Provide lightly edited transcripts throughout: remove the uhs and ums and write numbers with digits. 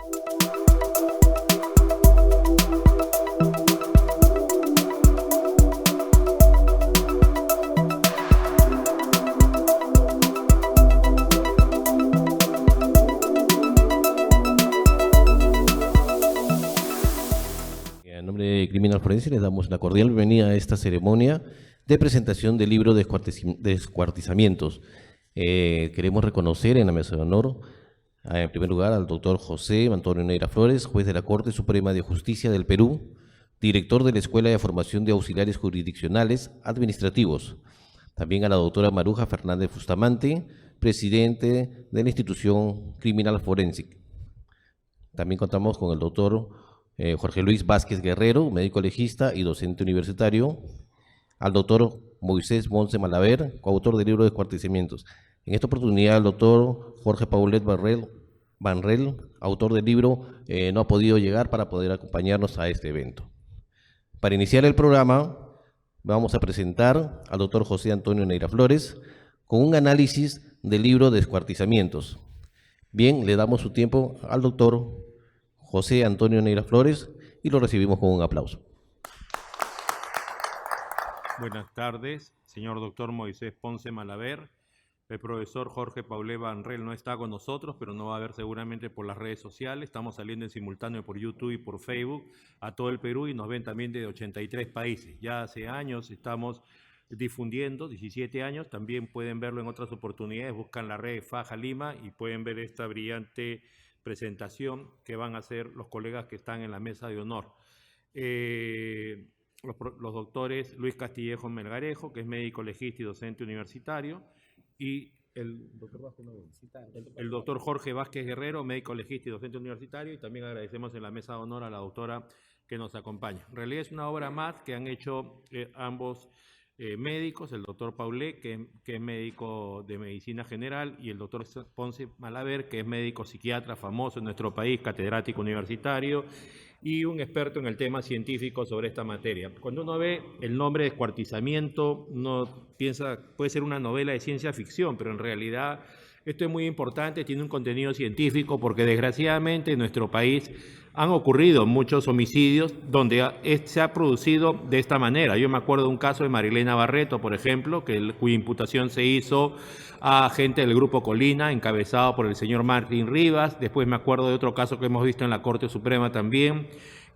En nombre de Criminal Forense les damos la cordial bienvenida a esta ceremonia de presentación del libro Descuartizamientos. Queremos reconocer en la mesa de honor, en primer lugar, al doctor José Antonio Neira Flores, juez de la Corte Suprema de Justicia del Perú, director de la Escuela de Formación de Auxiliares Jurisdiccionales Administrativos. También a la doctora Maruja Fernández Bustamante, presidente de la institución Criminal Forense. También contamos con el doctor Jorge Luis Vázquez Guerrero, médico legista y docente universitario, al doctor Moisés Ponce Malaver, coautor del libro Descuartizamientos. En esta oportunidad, el doctor Jorge Paulet Banrel, autor del libro, no ha podido llegar para poder acompañarnos a este evento. Para iniciar el programa, vamos a presentar al doctor José Antonio Neira Flores con un análisis del libro Descuartizamientos. Bien, le damos su tiempo al doctor José Antonio Neira Flores y lo recibimos con un aplauso. Buenas tardes, señor doctor Moisés Ponce Malaver. El profesor Jorge Paulet Banrel no está con nosotros, pero nos va a ver seguramente por las redes sociales. Estamos saliendo en simultáneo por YouTube y por Facebook a todo el Perú y nos ven también de 83 países. Ya hace años estamos difundiendo, 17 años, también pueden verlo en otras oportunidades, buscan la red Faja Lima y pueden ver esta brillante presentación que van a hacer los colegas que están en la mesa de honor. Los doctores Luis Castillejo Melgarejo, que es médico legista y docente universitario, y el doctor Jorge Vázquez Guerrero, médico legista y docente universitario, y también agradecemos en la mesa de honor a la doctora que nos acompaña. En realidad es una obra más que han hecho ambos médicos, el doctor Paulet, que es médico de medicina general, y el doctor Ponce Malaver, que es médico psiquiatra famoso en nuestro país, catedrático universitario y un experto en el tema científico sobre esta materia. Cuando uno ve el nombre Descuartizamiento, uno piensa, puede ser una novela de ciencia ficción, pero en realidad esto es muy importante, tiene un contenido científico, porque desgraciadamente en nuestro país han ocurrido muchos homicidios donde se ha producido de esta manera. Yo me acuerdo de un caso de Marilena Barreto, por ejemplo, cuya imputación se hizo a gente del Grupo Colina, encabezado por el señor Martín Rivas. Después me acuerdo de otro caso que hemos visto en la Corte Suprema también,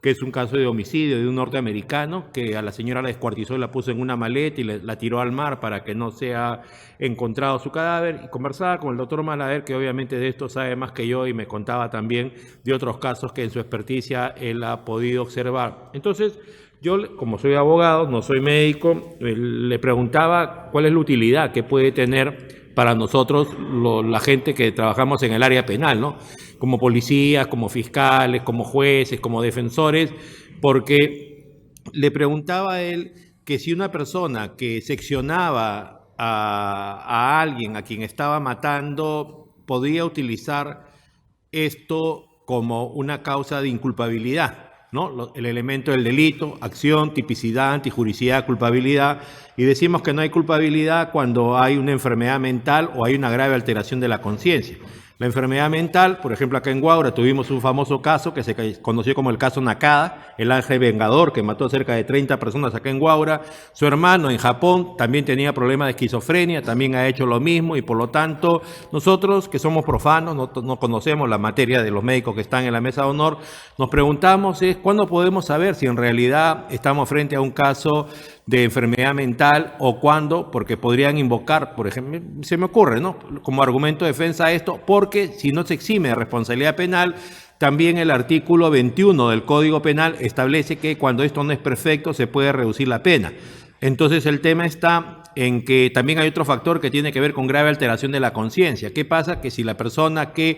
que es un caso de homicidio de un norteamericano, que a la señora la descuartizó y la puso en una maleta y la tiró al mar para que no sea encontrado su cadáver. Y conversaba con el doctor Malaver, que obviamente de esto sabe más que yo, y me contaba también de otros casos que en su experticia él ha podido observar. Entonces, yo, como soy abogado, no soy médico, le preguntaba cuál es la utilidad que puede tener para nosotros, la gente que trabajamos en el área penal, ¿no? Como policías, como fiscales, como jueces, como defensores, porque le preguntaba a él que si una persona que seccionaba a alguien a quien estaba matando podía utilizar esto como una causa de inculpabilidad, ¿no? El elemento del delito, acción, tipicidad, antijuricidad, culpabilidad, y decimos que no hay culpabilidad cuando hay una enfermedad mental o hay una grave alteración de la conciencia. La enfermedad mental, por ejemplo, acá en Huaura tuvimos un famoso caso que se conoció como el caso Nakada, el ángel vengador que mató a cerca de 30 personas acá en Huaura. Su hermano en Japón también tenía problemas de esquizofrenia, también ha hecho lo mismo, y por lo tanto nosotros que somos profanos, no conocemos la materia de los médicos que están en la mesa de honor, nos preguntamos ¿cuándo podemos saber si en realidad estamos frente a un caso de enfermedad mental o cuándo? Porque podrían invocar, por ejemplo, se me ocurre, ¿no?, como argumento de defensa esto, porque si no se exime de responsabilidad penal, también el artículo 21 del Código Penal establece que cuando esto no es perfecto se puede reducir la pena. Entonces el tema está en que también hay otro factor que tiene que ver con grave alteración de la conciencia. ¿Qué pasa? Que si la persona que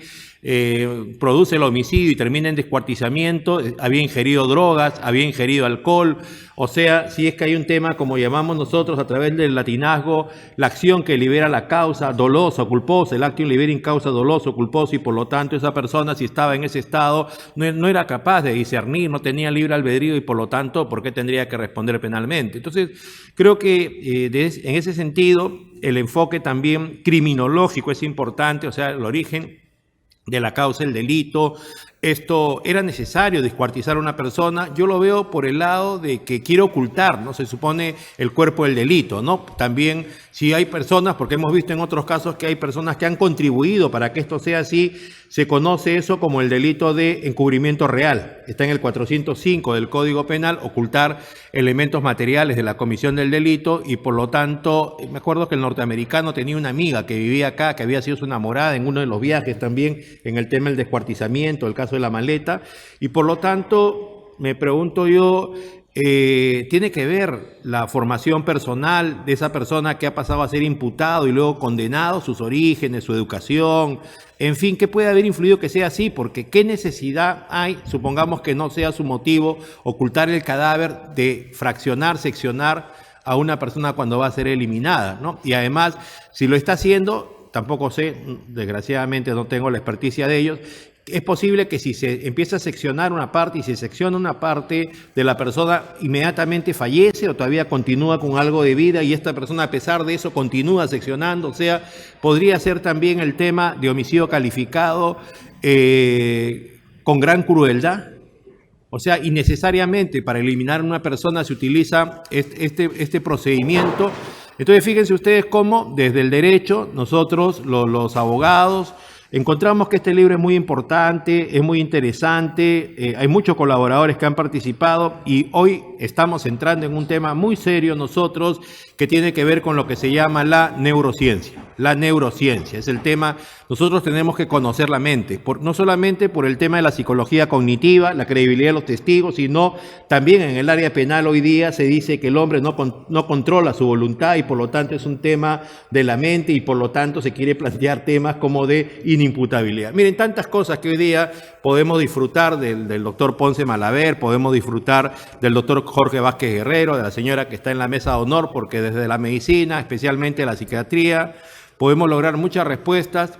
produce el homicidio y termina en descuartizamiento había ingerido drogas, había ingerido alcohol, o sea, si es que hay un tema, como llamamos nosotros a través del latinazgo, la acción que libera la causa dolosa o culposa, el actium liberum causa dolosa o culposa, y por lo tanto esa persona, si estaba en ese estado, no era capaz de discernir, no tenía libre albedrío, y por lo tanto, ¿por qué tendría que responder penalmente? Entonces, creo que en ese sentido, el enfoque también criminológico es importante, o sea, el origen de la causa del delito, esto era necesario descuartizar a una persona. Yo lo veo por el lado de que quiere ocultar, ¿no? Se supone el cuerpo del delito, ¿no? También si hay personas, porque hemos visto en otros casos que hay personas que han contribuido para que esto sea así, se conoce eso como el delito de encubrimiento real. Está en el 405 del Código Penal, ocultar elementos materiales de la comisión del delito, y por lo tanto, me acuerdo que el norteamericano tenía una amiga que vivía acá, que había sido su enamorada en uno de los viajes también, en el tema del descuartizamiento, el caso de la maleta, y por lo tanto, me pregunto yo, ¿tiene que ver la formación personal de esa persona que ha pasado a ser imputado y luego condenado, sus orígenes, su educación, en fin, qué puede haber influido que sea así? Porque qué necesidad hay, supongamos que no sea su motivo ocultar el cadáver, de fraccionar, seccionar a una persona cuando va a ser eliminada, ¿no? Y además, si lo está haciendo, tampoco sé, desgraciadamente no tengo la experticia de ellos, es posible que si se empieza a seccionar una parte y se secciona una parte de la persona, inmediatamente fallece o todavía continúa con algo de vida y esta persona a pesar de eso continúa seccionando. O sea, podría ser también el tema de homicidio calificado con gran crueldad. O sea, innecesariamente para eliminar a una persona se utiliza este procedimiento. Entonces, fíjense ustedes cómo desde el derecho nosotros, los abogados, encontramos que este libro es muy importante, es muy interesante, hay muchos colaboradores que han participado y hoy estamos entrando en un tema muy serio nosotros que tiene que ver con lo que se llama la neurociencia. La neurociencia es el tema, nosotros tenemos que conocer la mente, no solamente por el tema de la psicología cognitiva, la credibilidad de los testigos, sino también en el área penal hoy día se dice que el hombre no controla su voluntad y por lo tanto es un tema de la mente y por lo tanto se quiere plantear temas como de inimputabilidad. Miren, tantas cosas que hoy día podemos disfrutar del doctor Ponce Malaver, podemos disfrutar del doctor Jorge Vázquez Guerrero, de la señora que está en la mesa de honor, porque desde la medicina, especialmente la psiquiatría, podemos lograr muchas respuestas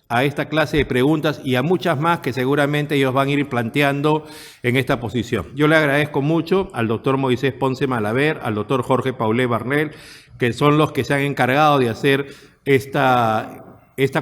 a esta clase de preguntas y a muchas más que seguramente ellos van a ir planteando en esta posición. Yo le agradezco mucho al doctor Moisés Ponce Malaver, al doctor Jorge Paulet Barnel, que son los que se han encargado de hacer esta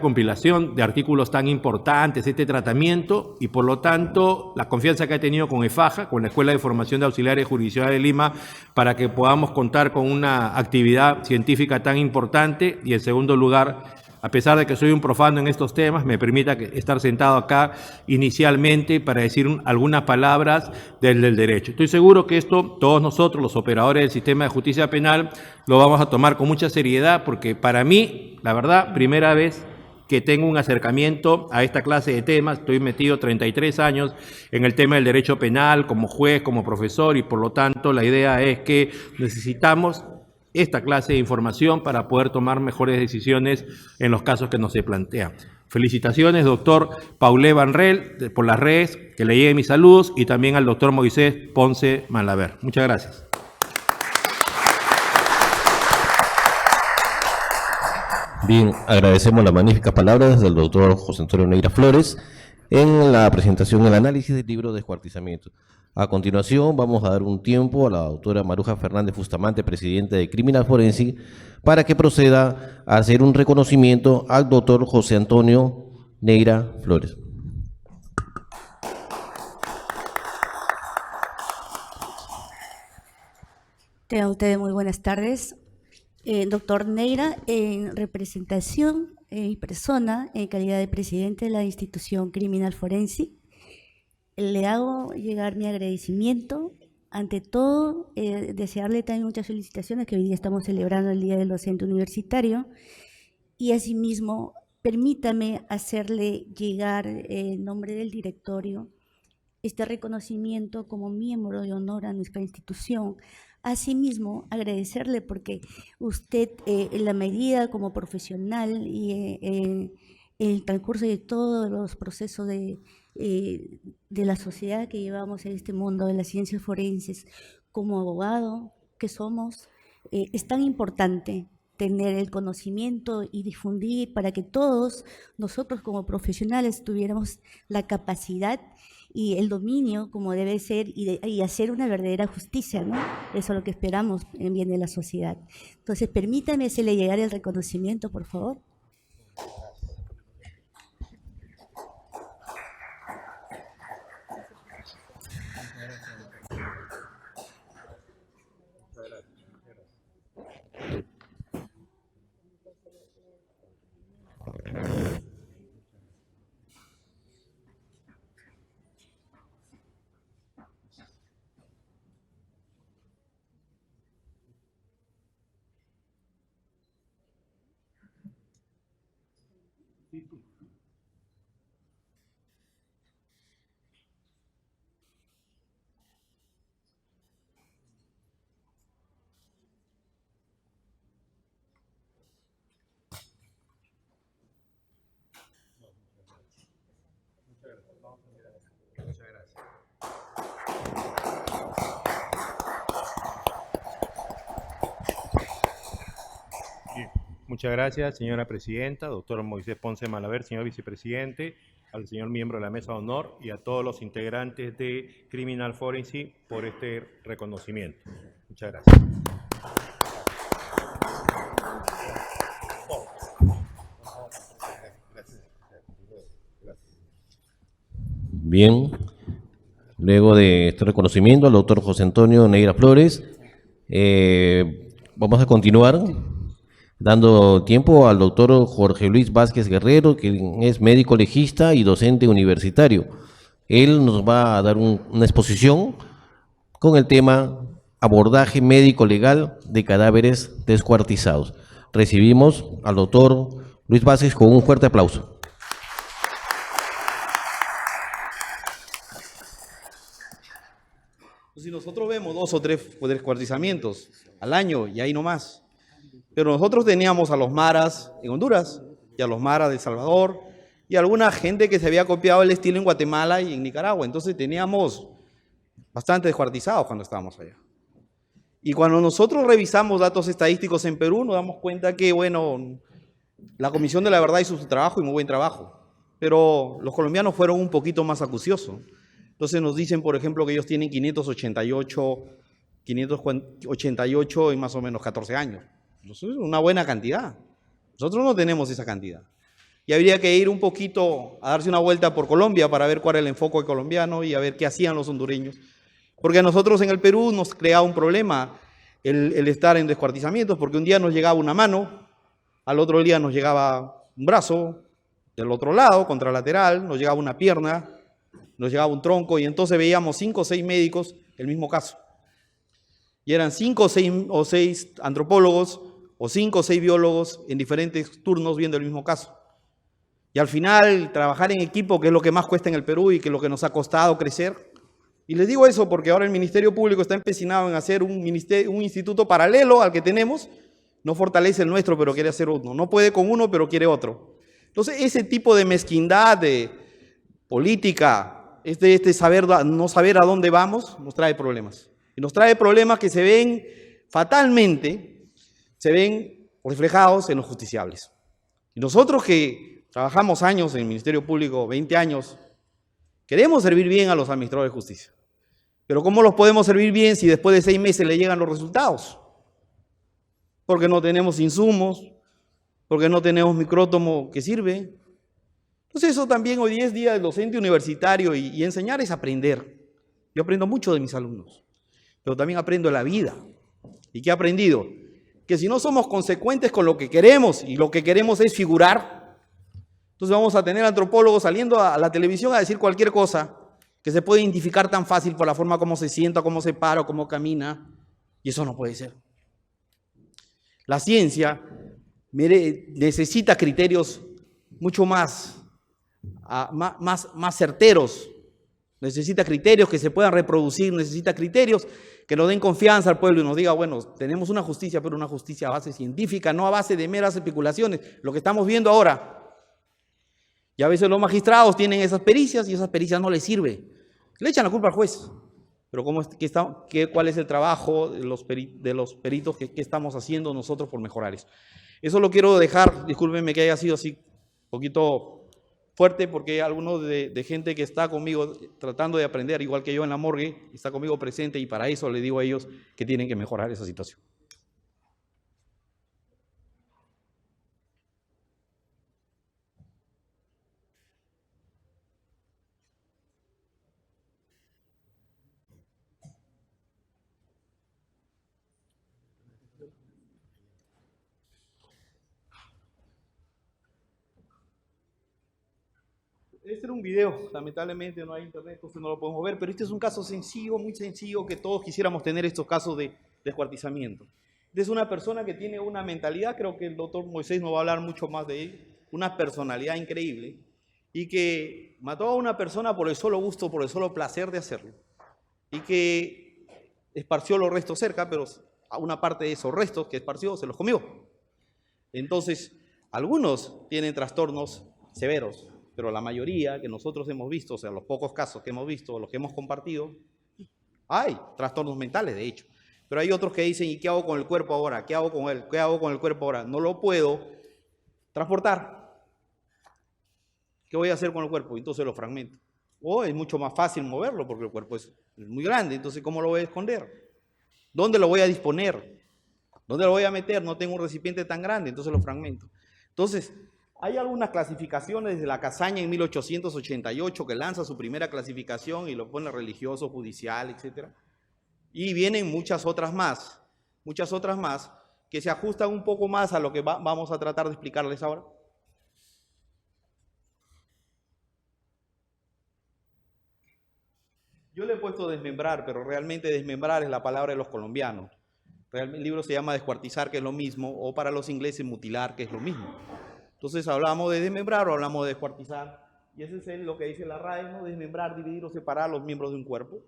compilación de artículos tan importantes, este tratamiento, y por lo tanto la confianza que ha tenido con EFAJA, con la Escuela de Formación de Auxiliares Jurisdiccionales de Lima, para que podamos contar con una actividad científica tan importante. Y en segundo lugar, a pesar de que soy un profano en estos temas, me permita estar sentado acá inicialmente para decir algunas palabras del derecho. Estoy seguro que esto, todos nosotros, los operadores del sistema de justicia penal, lo vamos a tomar con mucha seriedad, porque para mí, la verdad, primera vez que tengo un acercamiento a esta clase de temas. Estoy metido 33 años en el tema del derecho penal, como juez, como profesor, y por lo tanto la idea es que necesitamos esta clase de información para poder tomar mejores decisiones en los casos que nos se plantean. Felicitaciones, doctor Paulet Barnel, por las redes, que le lleguen mis saludos, y también al doctor Moisés Ponce Malaver. Muchas gracias. Bien, agradecemos las magníficas palabras del doctor José Antonio Neira Flores en la presentación, el análisis del libro Descuartizamiento. A continuación, vamos a dar un tiempo a la doctora Maruja Fernández Bustamante, presidenta de Criminal Forensic, para que proceda a hacer un reconocimiento al doctor José Antonio Neira Flores. Tengan ustedes muy buenas tardes. Doctor Neira, en representación y persona, en calidad de presidente de la institución Criminal Forensic, le hago llegar mi agradecimiento. Ante todo, desearle también muchas felicitaciones, que hoy día estamos celebrando el Día del Docente Universitario, y asimismo, permítame hacerle llegar en nombre del directorio este reconocimiento como miembro de honor a nuestra institución. Asimismo, agradecerle porque usted, en la medida como profesional y en el transcurso de todos los procesos de la sociedad que llevamos en este mundo de las ciencias forenses, como abogado que somos, es tan importante tener el conocimiento y difundir para que todos nosotros como profesionales tuviéramos la capacidad y el dominio como debe ser y hacer una verdadera justicia, ¿no? Eso es lo que esperamos en bien de la sociedad. Entonces, permítame hacerle llegar el reconocimiento, por favor. Muchas gracias, señora presidenta, doctor Moisés Ponce Malaver, señor vicepresidente, al señor miembro de la mesa de honor y a todos los integrantes de Criminal Forensic por este reconocimiento. Muchas gracias. Bien, luego de este reconocimiento al doctor José Antonio Neira Flores, vamos a continuar dando tiempo al doctor Jorge Luis Vázquez Guerrero, que es médico legista y docente universitario. Él nos va a dar una exposición con el tema abordaje médico legal de cadáveres descuartizados. Recibimos al doctor Luis Vázquez con un fuerte aplauso. Si nosotros vemos 2 o 3 descuartizamientos al año y ahí nomás, pero nosotros teníamos a los maras en Honduras y a los maras de El Salvador y alguna gente que se había copiado el estilo en Guatemala y en Nicaragua, entonces teníamos bastante descuartizados cuando estábamos allá. Y cuando nosotros revisamos datos estadísticos en Perú, nos damos cuenta que, bueno, la Comisión de la Verdad hizo su trabajo y muy buen trabajo, pero los colombianos fueron un poquito más acuciosos. Entonces nos dicen, por ejemplo, que ellos tienen 588 en más o menos 14 años. Eso es una buena cantidad. Nosotros no tenemos esa cantidad. Y habría que ir un poquito a darse una vuelta por Colombia para ver cuál era el enfoque colombiano y a ver qué hacían los hondureños. Porque a nosotros en el Perú nos creaba un problema el estar en descuartizamientos, porque un día nos llegaba una mano, al otro día nos llegaba un brazo, del otro lado, contralateral, nos llegaba una pierna, nos llegaba un tronco y entonces veíamos 5 o 6 médicos el mismo caso. Y eran 5 o 6 antropólogos o 5 o 6 biólogos en diferentes turnos viendo el mismo caso. Y al final trabajar en equipo, que es lo que más cuesta en el Perú y que es lo que nos ha costado crecer. Y les digo eso porque ahora el Ministerio Público está empecinado en hacer un instituto paralelo al que tenemos. No fortalece el nuestro, pero quiere hacer uno. No puede con uno, pero quiere otro. Entonces ese tipo de mezquindad de política, no saber a dónde vamos, nos trae problemas. Y nos trae problemas que se ven fatalmente, se ven reflejados en los justiciables. Y nosotros que trabajamos años en el Ministerio Público, 20 años, queremos servir bien a los administradores de justicia. Pero ¿cómo los podemos servir bien si después de 6 meses le llegan los resultados? Porque no tenemos insumos, porque no tenemos micrótomo que sirve. Entonces eso también hoy es día del docente universitario y enseñar es aprender. Yo aprendo mucho de mis alumnos, pero también aprendo de la vida. ¿Y qué he aprendido? Que si no somos consecuentes con lo que queremos y lo que queremos es figurar, entonces vamos a tener antropólogos saliendo a la televisión a decir cualquier cosa que se puede identificar tan fácil por la forma como se sienta, cómo se para, cómo camina, y eso no puede ser. La ciencia necesita criterios mucho más certeros, necesita criterios que se puedan reproducir, necesita criterios que nos den confianza al pueblo y nos diga, bueno, tenemos una justicia, pero una justicia a base científica, no a base de meras especulaciones, lo que estamos viendo ahora. Y a veces los magistrados tienen esas pericias y esas pericias no les sirve. Le echan la culpa al juez. Pero ¿cuál es el trabajo de los peritos que estamos haciendo nosotros por mejorar eso? Eso lo quiero dejar, discúlpenme que haya sido así un poquito fuerte, porque hay algunos de gente que está conmigo tratando de aprender, igual que yo en la morgue, está conmigo presente y para eso le digo a ellos que tienen que mejorar esa situación. Este era un video, lamentablemente no hay internet, entonces no lo podemos ver, pero este es un caso sencillo, muy sencillo, que todos quisiéramos tener estos casos de descuartizamiento. Esta es una persona que tiene una mentalidad, creo que el doctor Moisés nos va a hablar mucho más de él, una personalidad increíble, y que mató a una persona por el solo gusto, por el solo placer de hacerlo, y que esparció los restos cerca, pero a una parte de esos restos que esparció se los comió. Entonces, algunos tienen trastornos severos, pero la mayoría que nosotros hemos visto, o sea, los pocos casos que hemos visto, los que hemos compartido, hay trastornos mentales, de hecho. Pero hay otros que dicen, ¿y qué hago con el cuerpo ahora? ¿Qué hago con él? ¿Qué hago con el cuerpo ahora? No lo puedo transportar. ¿Qué voy a hacer con el cuerpo? Entonces lo fragmento. O es mucho más fácil moverlo porque el cuerpo es muy grande, entonces ¿cómo lo voy a esconder? ¿Dónde lo voy a disponer? ¿Dónde lo voy a meter? No tengo un recipiente tan grande, entonces lo fragmento. Entonces, hay algunas clasificaciones desde la Casaña en 1888 que lanza su primera clasificación y lo pone religioso, judicial, etc. Y vienen muchas otras más que se ajustan un poco más a lo que vamos a tratar de explicarles ahora. Yo le he puesto desmembrar, pero realmente desmembrar es la palabra de los colombianos. Realmente el libro se llama descuartizar, que es lo mismo, o para los ingleses mutilar, que es lo mismo. Entonces hablamos de desmembrar o hablamos de descuartizar, y ese es lo que dice la RAE, ¿no? Desmembrar, dividir o separar los miembros de un cuerpo.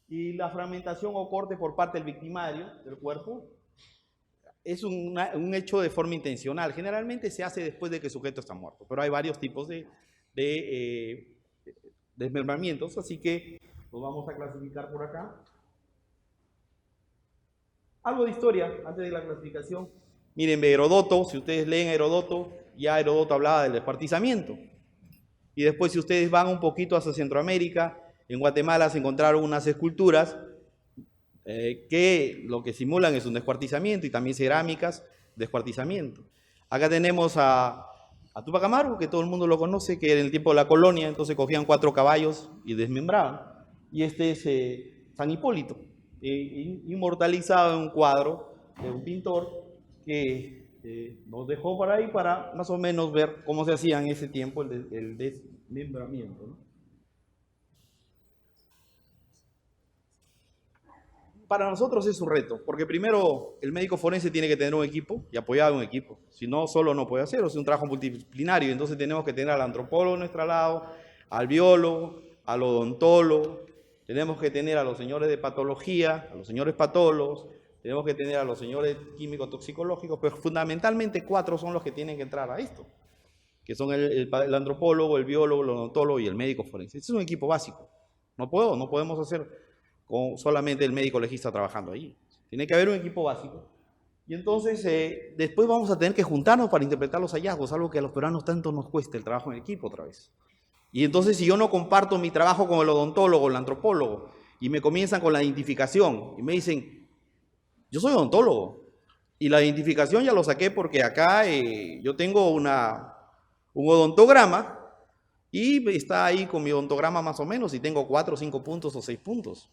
Y la fragmentación o corte por parte del victimario del cuerpo es un hecho de forma intencional. Generalmente se hace después de que el sujeto está muerto, pero hay varios tipos de desmembramientos, así que los vamos a clasificar por acá. Algo de historia antes de la clasificación. Miren, Herodoto, si ustedes leen Herodoto, ya Herodoto hablaba del descuartizamiento. Y después, si ustedes van un poquito hacia Centroamérica, en Guatemala se encontraron unas esculturas que lo que simulan es un descuartizamiento, y también cerámicas, descuartizamiento. Acá tenemos a Túpac Amaru, que todo el mundo lo conoce, que en el tiempo de la colonia, entonces cogían 4 caballos y desmembraban. Y este es San Hipólito, inmortalizado en un cuadro de un pintor que nos dejó por ahí para más o menos ver cómo se hacía en ese tiempo el desmembramiento, ¿no? Para nosotros es un reto, porque primero el médico forense tiene que tener un equipo y apoyar un equipo, si no, solo no puede hacer, es un trabajo multidisciplinario, entonces tenemos que tener al antropólogo a nuestro lado, al biólogo, al odontólogo, tenemos que tener a los señores de patología, a los señores patólogos, tenemos que tener a los señores químicos toxicológicos, pero fundamentalmente 4 son los que tienen que entrar a esto, que son el antropólogo, el biólogo, el odontólogo y el médico forense. Este es un equipo básico. No podemos hacer con solamente el médico legista trabajando ahí. Tiene que haber un equipo básico. Y entonces después vamos a tener que juntarnos para interpretar los hallazgos, algo que a los peruanos tanto nos cuesta, el trabajo en equipo otra vez. Y entonces si yo no comparto mi trabajo con el odontólogo, el antropólogo, y me comienzan con la identificación, y me dicen, yo soy odontólogo, y la identificación ya lo saqué porque acá yo tengo un odontograma, y está ahí con mi odontograma más o menos, y tengo 4, 5 puntos o 6 puntos.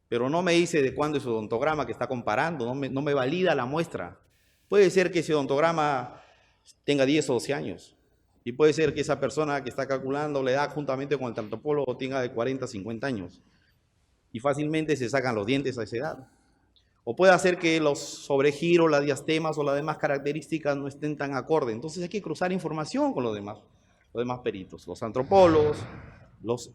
Pero no me dice de cuándo es su odontograma que está comparando, no me valida la muestra. Puede ser que ese odontograma tenga 10 o 12 años. Y puede ser que esa persona que está calculando la edad juntamente con el antropólogo tenga de 40 a 50 años. Y fácilmente se sacan los dientes a esa edad. O puede hacer que los sobregiros, las diastemas o las demás características no estén tan acorde. Entonces hay que cruzar información con los demás peritos, los antropólogos.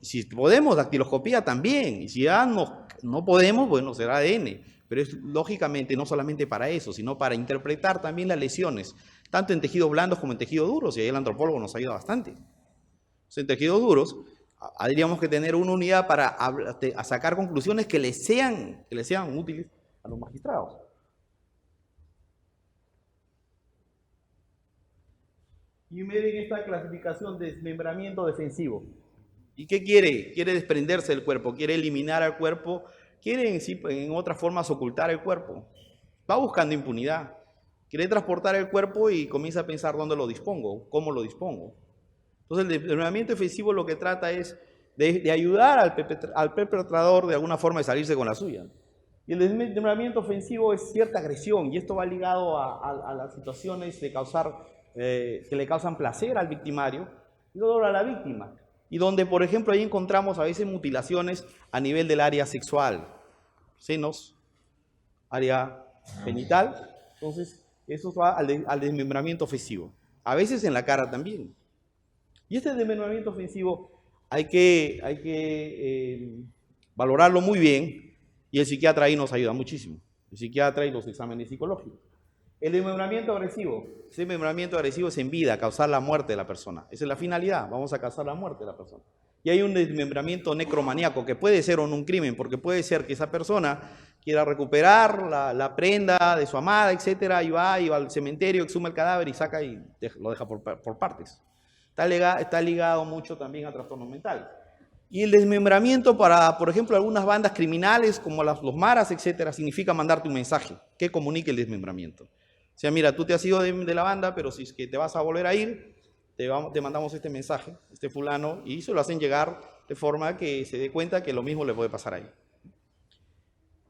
Si podemos, dactiloscopía también, y si ya no podemos, bueno, será ADN, pero es lógicamente no solamente para eso, sino para interpretar también las lesiones, tanto en tejidos blandos como en tejidos duros, y ahí el antropólogo nos ayuda bastante. Entonces, en tejidos duros, tendríamos que tener una unidad para a sacar conclusiones que les sean útiles a los magistrados. Y miren esta clasificación de desmembramiento defensivo. ¿Y qué quiere? Quiere desprenderse del cuerpo, quiere eliminar al cuerpo, quiere en otras formas ocultar el cuerpo. Va buscando impunidad. Quiere transportar el cuerpo y comienza a pensar dónde lo dispongo, cómo lo dispongo. Entonces el desmembramiento defensivo lo que trata es de ayudar al perpetrador de alguna forma de salirse con la suya. Y el desmembramiento ofensivo es cierta agresión, y esto va ligado a las situaciones de que le causan placer al victimario, y dolor a la víctima. Y donde, por ejemplo, ahí encontramos a veces mutilaciones a nivel del área sexual, senos, área genital, entonces eso va al desmembramiento ofensivo. A veces en la cara también. Y este desmembramiento ofensivo hay que valorarlo muy bien, y el psiquiatra ahí nos ayuda muchísimo. El psiquiatra y los exámenes psicológicos. El desmembramiento agresivo. Ese desmembramiento agresivo es en vida, causar la muerte de la persona. Esa es la finalidad, vamos a causar la muerte de la persona. Y hay un desmembramiento necromaníaco, que puede ser o no un crimen, porque puede ser que esa persona quiera recuperar la prenda de su amada, etcétera, y va al cementerio, exhume el cadáver y saca y lo deja por partes. Está ligado mucho también a trastornos mentales. Y el desmembramiento para, por ejemplo, algunas bandas criminales como los maras, etcétera, significa mandarte un mensaje que comunique el desmembramiento. O sea, mira, tú te has ido de la banda, pero si es que te vas a volver a ir, te mandamos este mensaje, este fulano, y se lo hacen llegar de forma que se dé cuenta que lo mismo le puede pasar ahí.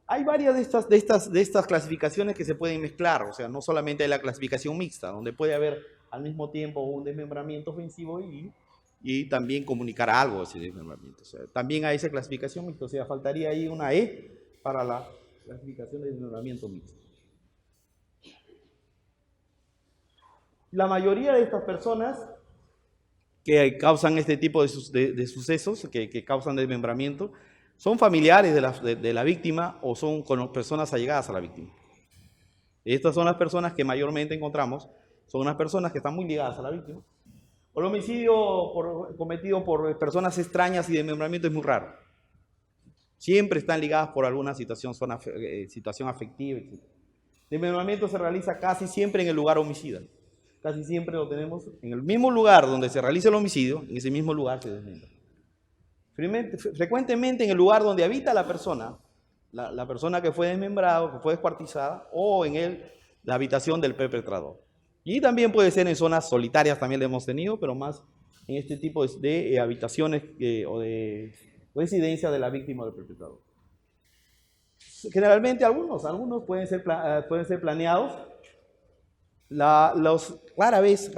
Hay varias de estas clasificaciones que se pueden mezclar, o sea, no solamente hay la clasificación mixta, donde puede haber al mismo tiempo un desmembramiento ofensivo y también comunicar algo de ese desmembramiento. O sea, también hay esa clasificación mixta, o sea, faltaría ahí una E para la clasificación de desmembramiento mixto. La mayoría de estas personas que causan este tipo de sucesos, que causan desmembramiento, son familiares de la víctima o son personas allegadas a la víctima. Estas son las personas que mayormente encontramos, son unas personas que están muy ligadas a la víctima. O el homicidio cometido por personas extrañas y desmembramiento es muy raro. Siempre están ligadas por alguna situación afectiva, etc. Desmembramiento se realiza casi siempre en el lugar homicida. Casi siempre lo tenemos en el mismo lugar donde se realiza el homicidio, en ese mismo lugar se desmembra. Frecuentemente en el lugar donde habita la persona, la persona que fue desmembrada, que fue descuartizada, o en la habitación del perpetrador. Y también puede ser en zonas solitarias, también lo hemos tenido, pero más en este tipo de habitaciones o de residencia de la víctima o del perpetrador. Generalmente algunos pueden ser planeados. Rara vez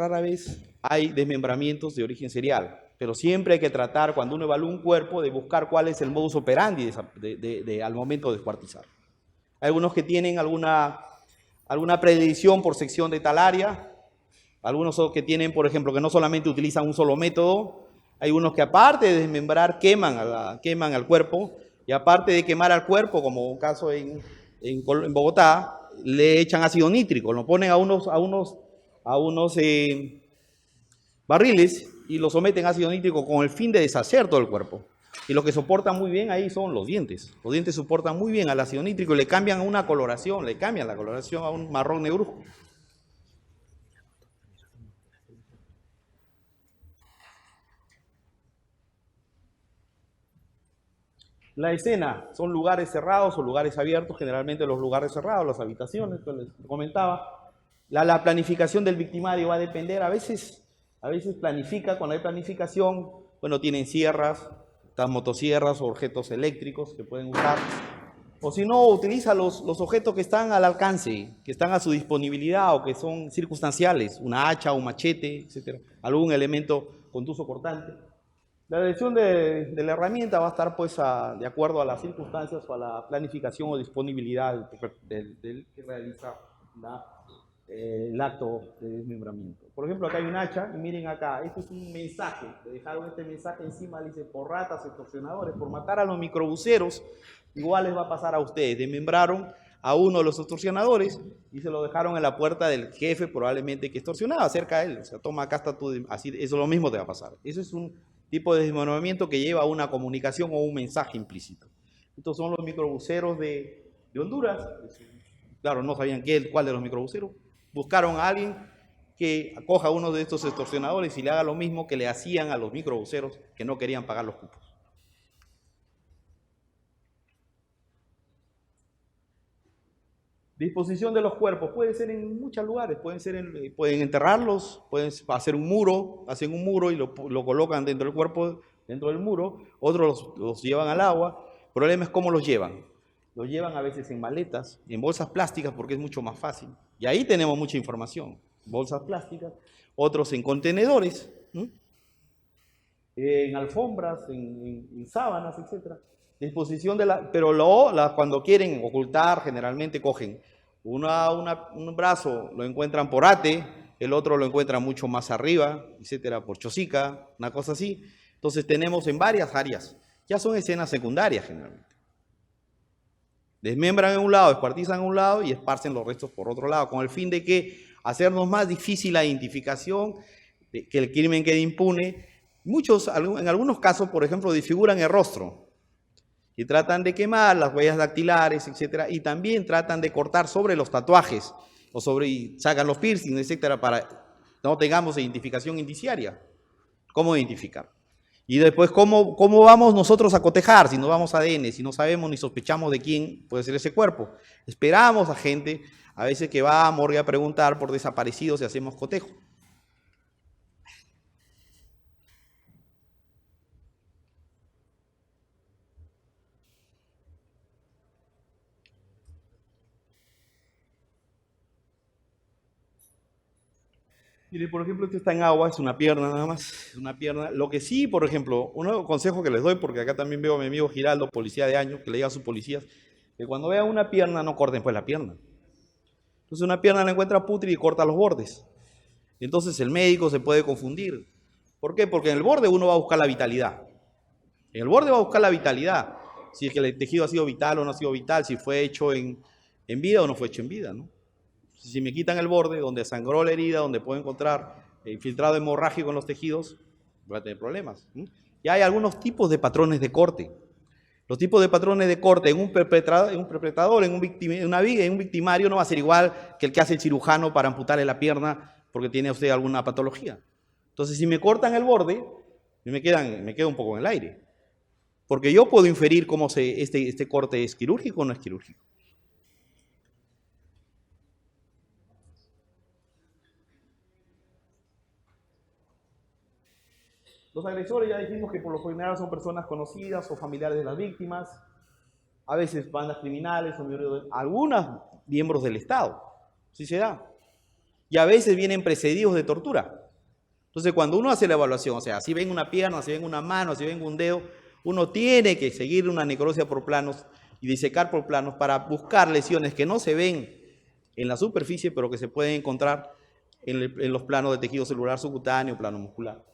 hay desmembramientos de origen serial, pero siempre hay que tratar, cuando uno evalúa un cuerpo, de buscar cuál es el modus operandi al momento de descuartizar. Hay algunos que tienen alguna predicción por sección de tal área, algunos que tienen, por ejemplo, que no solamente utilizan un solo método, hay unos que aparte de desmembrar queman al cuerpo, y aparte de quemar al cuerpo, como un caso en Bogotá, le echan ácido nítrico, lo ponen a unos barriles y lo someten a ácido nítrico con el fin de deshacer todo el cuerpo. Y lo que soportan muy bien ahí son los dientes. Los dientes soportan muy bien al ácido nítrico y le cambian la coloración a un marrón negruzco. La escena son lugares cerrados o lugares abiertos, generalmente los lugares cerrados, las habitaciones, que les comentaba. La planificación del victimario va a depender, a veces planifica, cuando hay planificación, bueno, tienen sierras, estas motosierras o objetos eléctricos que pueden usar. O si no, utiliza los objetos que están al alcance, que están a su disponibilidad o que son circunstanciales, una hacha, un machete, etc. Algún elemento contuso cortante. La elección de la herramienta va a estar pues de acuerdo a las circunstancias o a la planificación o disponibilidad del que realiza el acto de desmembramiento. Por ejemplo, acá hay un hacha y miren acá, este es un mensaje, le dejaron este mensaje encima, dice: por ratas, extorsionadores, por matar a los microbuseros, igual les va a pasar a ustedes. Desmembraron a uno de los extorsionadores y se lo dejaron en la puerta del jefe, probablemente que extorsionaba, cerca de él. O sea, toma, acá está tú, así, eso lo mismo te va a pasar. Eso es un tipo de desmembramiento que lleva a una comunicación o un mensaje implícito. Estos son los microbuseros de Honduras. Claro, no sabían cuál de los microbuseros. Buscaron a alguien que acoja a uno de estos extorsionadores y le haga lo mismo que le hacían a los microbuseros que no querían pagar los cupos. Disposición de los cuerpos puede ser en muchos lugares, pueden enterrarlos, pueden hacer un muro, hacen un muro y lo colocan dentro del cuerpo, dentro del muro, otros los llevan al agua. El problema es cómo los llevan. Los llevan a veces en maletas, en bolsas plásticas, porque es mucho más fácil. Y ahí tenemos mucha información. Bolsas plásticas, otros en contenedores. en alfombras, en sábanas, etc. Disposición de pero cuando quieren ocultar, generalmente cogen un brazo, lo encuentran por ate, el otro lo encuentran mucho más arriba, etcétera, por chosica, una cosa así. Entonces tenemos en varias áreas, ya son escenas secundarias generalmente. Desmembran en un lado, descuartizan en un lado y esparcen los restos por otro lado, con el fin de que hacernos más difícil la identificación, de que el crimen quede impune. En algunos casos, por ejemplo, disfiguran el rostro y tratan de quemar las huellas dactilares, etcétera, y también tratan de cortar sobre los tatuajes y sacan los piercings, etcétera, para que no tengamos identificación indiciaria. ¿Cómo identificar? Y después, ¿cómo vamos nosotros a cotejar si no vamos a ADN, si no sabemos ni sospechamos de quién puede ser ese cuerpo? Esperamos a gente, a veces que va a morgue a preguntar por desaparecidos y hacemos cotejo. Mire, por ejemplo, esto está en agua, es una pierna nada más, es una pierna. Lo que sí, por ejemplo, un consejo que les doy, porque acá también veo a mi amigo Giraldo, policía de años, que le diga a sus policías, que cuando vean una pierna no corten pues la pierna. Entonces una pierna la encuentra pútrida y corta los bordes. Entonces el médico se puede confundir. ¿Por qué? Porque en el borde uno va a buscar la vitalidad. En el borde va a buscar la vitalidad. Si es que el tejido ha sido vital o no ha sido vital, si fue hecho en vida o no fue hecho en vida, ¿no? Si me quitan el borde, donde sangró la herida, donde puedo encontrar infiltrado hemorrágico en los tejidos, voy a tener problemas. Y hay algunos tipos de patrones de corte. Los tipos de patrones de corte en un perpetrador, en un victimario, no va a ser igual que el que hace el cirujano para amputarle la pierna porque tiene usted alguna patología. Entonces, si me cortan el borde, me quedo un poco en el aire. Porque yo puedo inferir cómo este corte es quirúrgico o no es quirúrgico. Los agresores ya dijimos que por lo general son personas conocidas o familiares de las víctimas, a veces bandas criminales o algunos miembros del Estado, sí se da. Y a veces vienen precedidos de tortura. Entonces cuando uno hace la evaluación, o sea, si ven una pierna, si ven una mano, si ven un dedo, uno tiene que seguir una necropsia por planos y disecar por planos para buscar lesiones que no se ven en la superficie, pero que se pueden encontrar en los planos de tejido celular subcutáneo, plano muscular.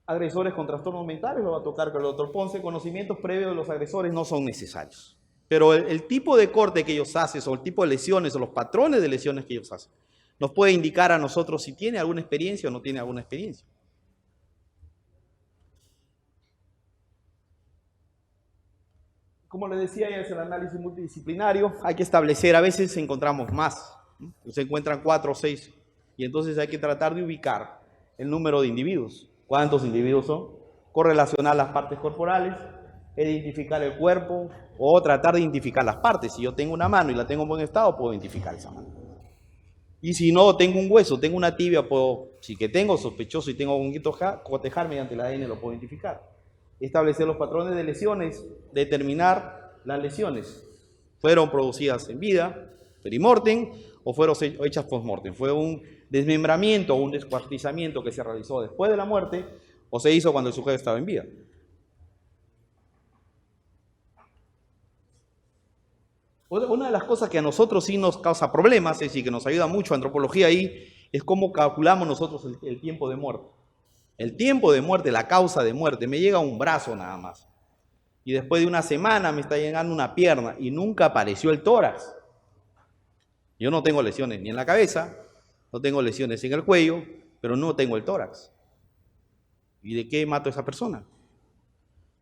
Agresores con trastornos mentales, lo va a tocar con el doctor Ponce. Conocimientos previos de los agresores no son necesarios. Pero el tipo de corte que ellos hacen, o el tipo de lesiones, o los patrones de lesiones que ellos hacen, nos puede indicar a nosotros si tiene alguna experiencia o no tiene alguna experiencia. Como les decía, ya es el análisis multidisciplinario. Hay que establecer, a veces encontramos más, ¿no? Se encuentran 4 o 6, y entonces hay que tratar de ubicar el número de individuos. ¿Cuántos individuos son? Correlacionar las partes corporales, identificar el cuerpo o tratar de identificar las partes. Si yo tengo una mano y la tengo en buen estado, puedo identificar esa mano. Y si no, tengo un hueso, tengo una tibia, si que tengo sospechoso y tengo un cotejar mediante el ADN, lo puedo identificar. Establecer los patrones de lesiones, determinar las lesiones. ¿Fueron producidas en vida, perimortem, o fueron hechas postmortem? ¿Fue un desmembramiento o un descuartizamiento que se realizó después de la muerte o se hizo cuando el sujeto estaba en vida? Una de las cosas que a nosotros sí nos causa problemas, es decir, que nos ayuda mucho a antropología ahí, es cómo calculamos nosotros el tiempo de muerte. El tiempo de muerte, la causa de muerte, me llega un brazo nada más. Y después de una semana me está llegando una pierna y nunca apareció el tórax. Yo no tengo lesiones ni en la cabeza, no tengo lesiones en el cuello, pero no tengo el tórax. ¿Y de qué mato a esa persona?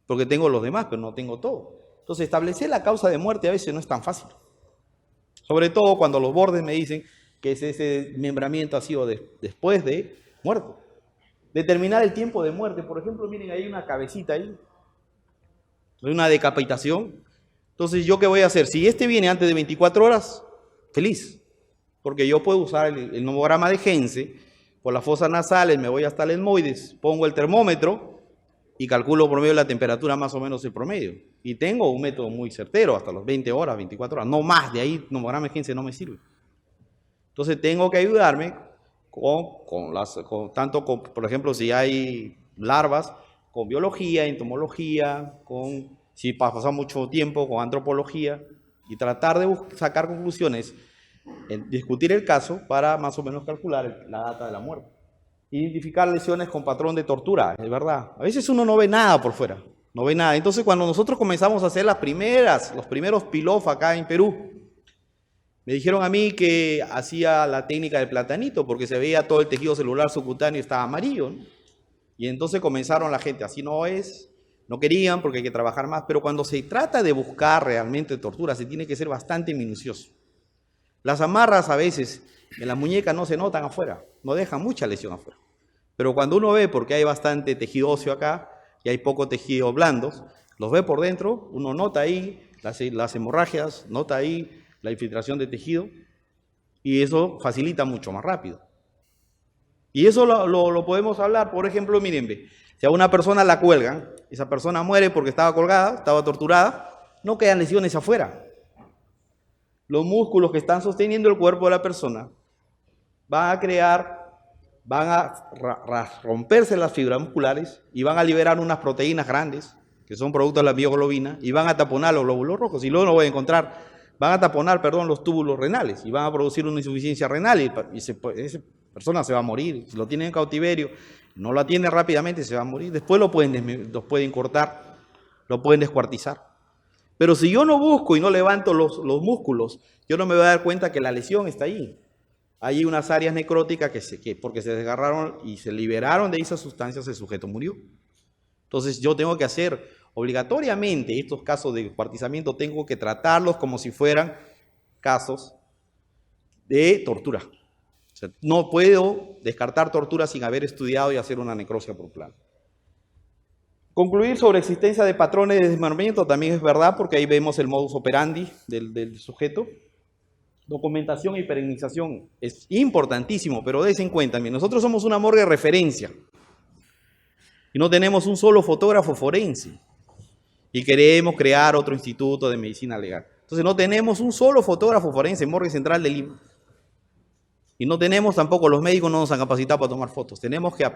Porque tengo los demás, pero no tengo todo. Entonces, establecer la causa de muerte a veces no es tan fácil. Sobre todo cuando los bordes me dicen que ese desmembramiento ha sido después de muerto. Determinar el tiempo de muerte. Por ejemplo, miren, hay una cabecita ahí. Hay una decapitación. Entonces, ¿yo qué voy a hacer? Si este viene antes de 24 horas, feliz. Porque yo puedo usar el nomograma de Gense, por las fosas nasales, me voy hasta el etmoides, pongo el termómetro y calculo por medio de la temperatura más o menos el promedio. Y tengo un método muy certero, hasta las 20 horas, 24 horas, no más, de ahí nomograma de Gense no me sirve. Entonces tengo que ayudarme tanto con, por ejemplo, si hay larvas, con biología, entomología, si pasa mucho tiempo, con antropología, y tratar de sacar conclusiones, discutir el caso para más o menos calcular la data de la muerte. Identificar lesiones con patrón de tortura, es verdad. A veces uno no ve nada por fuera, no ve nada. Entonces, cuando nosotros comenzamos a hacer los primeros PILOF acá en Perú, me dijeron a mí que hacía la técnica del platanito, porque se veía todo el tejido celular subcutáneo estaba amarillo, ¿no? Y entonces comenzaron la gente, así no es, no querían porque hay que trabajar más, pero cuando se trata de buscar realmente tortura, se tiene que ser bastante minucioso. Las amarras a veces en las muñecas no se notan afuera, no dejan mucha lesión afuera. Pero cuando uno ve, porque hay bastante tejido óseo acá y hay poco tejido blandos, los ve por dentro, uno nota ahí las hemorragias, nota ahí la infiltración de tejido, y eso facilita mucho más rápido. Y eso lo podemos hablar, por ejemplo, miren, si a una persona la cuelgan, esa persona muere porque estaba colgada, estaba torturada, no quedan lesiones afuera. Los músculos que están sosteniendo el cuerpo de la persona van a romperse las fibras musculares y van a liberar unas proteínas grandes, que son productos de la mioglobina, y van a taponar los glóbulos rojos, y luego no voy a encontrar. Van a taponar, los túbulos renales y van a producir una insuficiencia renal y esa persona se va a morir. Si lo tienen en cautiverio, no lo atienden rápidamente, se va a morir. Después lo pueden cortar, lo pueden descuartizar. Pero si yo no busco y no levanto los músculos, yo no me voy a dar cuenta que la lesión está ahí. Hay unas áreas necróticas que porque se desgarraron y se liberaron de esas sustancias, el sujeto murió. Entonces yo tengo que hacer obligatoriamente estos casos de descuartizamiento, tengo que tratarlos como si fueran casos de tortura. O sea, no puedo descartar tortura sin haber estudiado y hacer una necropsia por plano. Concluir sobre existencia de patrones de desmembramiento también es verdad, porque ahí vemos el modus operandi del sujeto. Documentación y perenización es importantísimo, pero des en cuenta, nosotros somos una morgue de referencia y no tenemos un solo fotógrafo forense. Y queremos crear otro instituto de medicina legal. Entonces no tenemos un solo fotógrafo forense en Morgue Central de Lima. Y no tenemos tampoco, los médicos no nos han capacitado para tomar fotos. Tenemos que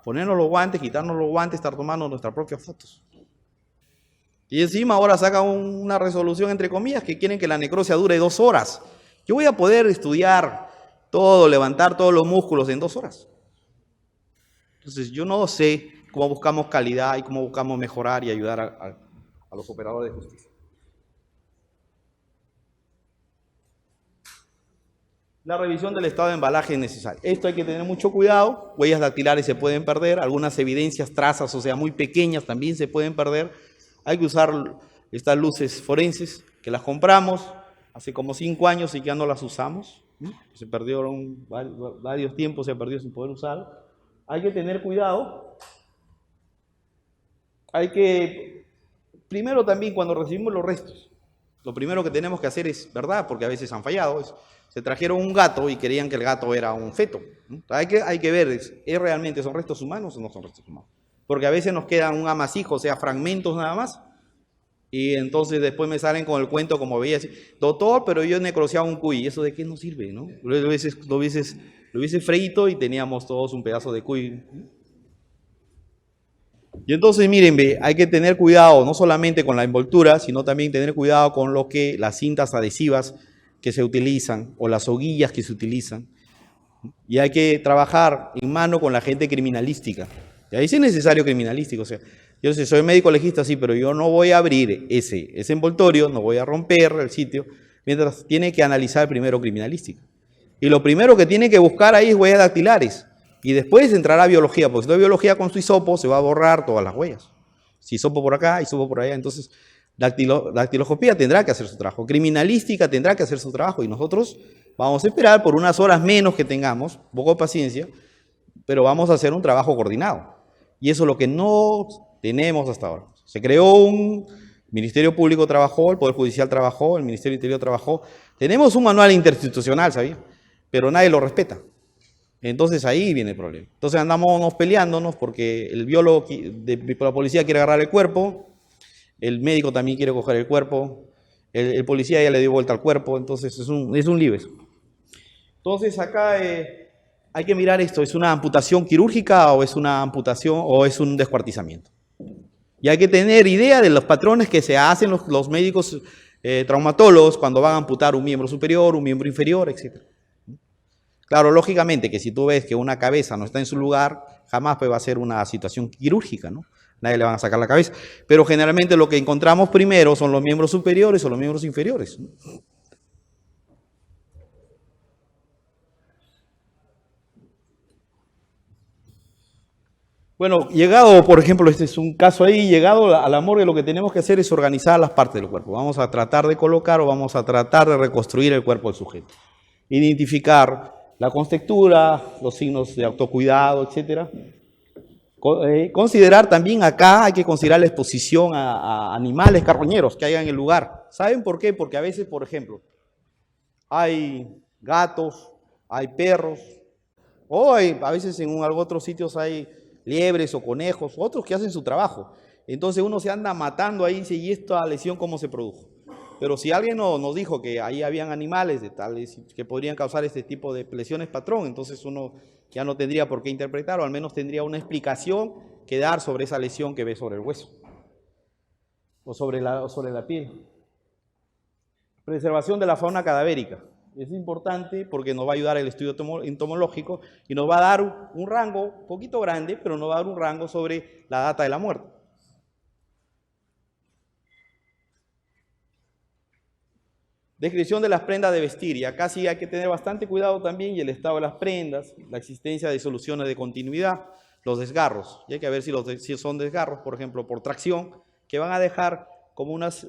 ponernos los guantes, quitarnos los guantes, estar tomando nuestras propias fotos. Y encima ahora sacan una resolución, entre comillas, que quieren que la necropsia dure 2 horas. Yo voy a poder estudiar todo, levantar todos los músculos en 2 horas. Entonces yo no sé cómo buscamos calidad y cómo buscamos mejorar y ayudar a los operadores de justicia. La revisión del estado de embalaje es necesaria. Esto hay que tener mucho cuidado. Huellas dactilares se pueden perder, algunas evidencias, trazas, o sea, muy pequeñas también se pueden perder. Hay que usar estas luces forenses que las compramos hace como 5 años y que ya no las usamos. Se perdieron varios tiempos, se perdió sin poder usar. Hay que tener cuidado. Hay que, primero también cuando recibimos los restos, lo primero que tenemos que hacer es, ¿verdad? Porque a veces han fallado, se trajeron un gato y creían que el gato era un feto. Hay que ver, ¿es realmente son restos humanos o no son restos humanos? Porque a veces nos quedan un amasijo, o sea, fragmentos nada más, y entonces después me salen con el cuento como veía así, doctor, pero yo he necrociado un cuy, ¿eso de qué nos sirve, no? Lo hubiese freído y teníamos todos un pedazo de cuy. Y entonces, miren, hay que tener cuidado no solamente con la envoltura, sino también tener cuidado con las cintas adhesivas que se utilizan o las soguillas que se utilizan. Y hay que trabajar en mano con la gente criminalística. Y ahí sí es necesario criminalístico. O sea, yo soy médico legista, sí, pero yo no voy a abrir ese envoltorio, no voy a romper el sitio, mientras tiene que analizar primero criminalística. Y lo primero que tiene que buscar ahí es huellas dactilares. Y después entrará biología, porque si no hay biología con su hisopo se va a borrar todas las huellas. Si hisopo por acá, hisopo por allá, entonces dactiloscopía tendrá que hacer su trabajo, criminalística tendrá que hacer su trabajo y nosotros vamos a esperar por unas horas menos que tengamos, poco de paciencia, pero vamos a hacer un trabajo coordinado. Y eso es lo que no tenemos hasta ahora. Se creó un Ministerio Público trabajó, el Poder Judicial trabajó, el Ministerio Interior trabajó. Tenemos un manual interinstitucional, ¿sabía? Pero nadie lo respeta. Entonces ahí viene el problema. Entonces andamos peleándonos porque el biólogo de la policía quiere agarrar el cuerpo, el médico también quiere coger el cuerpo, el policía ya le dio vuelta al cuerpo, entonces es un lío eso. Entonces acá hay que mirar esto, ¿es una amputación quirúrgica o es una amputación o es un descuartizamiento? Y hay que tener idea de los patrones que se hacen los médicos traumatólogos cuando van a amputar un miembro superior, un miembro inferior, etc. Claro, lógicamente que si tú ves que una cabeza no está en su lugar, jamás pues, va a ser una situación quirúrgica, ¿no? Nadie le van a sacar la cabeza. Pero generalmente lo que encontramos primero son los miembros superiores o los miembros inferiores. Bueno, llegado, por ejemplo, este es un caso ahí, llegado a la morgue, lo que tenemos que hacer es organizar las partes del cuerpo. Vamos a tratar de colocar o vamos a tratar de reconstruir el cuerpo del sujeto. Identificar la contextura, los signos de autocuidado, etc. Considerar también acá, hay que considerar la exposición a animales carroñeros que haya en el lugar. ¿Saben por qué? Porque a veces, por ejemplo, hay gatos, hay perros, o a veces en otros sitios hay liebres o conejos, otros que hacen su trabajo. Entonces uno se anda matando ahí y dice, ¿y esta lesión cómo se produjo? Pero si alguien nos dijo que ahí habían animales de tales que podrían causar este tipo de lesiones patrón, entonces uno ya no tendría por qué interpretar, o al menos tendría una explicación que dar sobre esa lesión que ve sobre el hueso o sobre la piel. Preservación de la fauna cadavérica. Es importante porque nos va a ayudar el estudio entomológico y nos va a dar un rango un poquito grande, pero nos va a dar un rango sobre la data de la muerte. Descripción de las prendas de vestir. Y acá sí hay que tener bastante cuidado también y el estado de las prendas, la existencia de soluciones de continuidad, los desgarros. Y hay que ver si son desgarros, por ejemplo, por tracción, que van a dejar como unas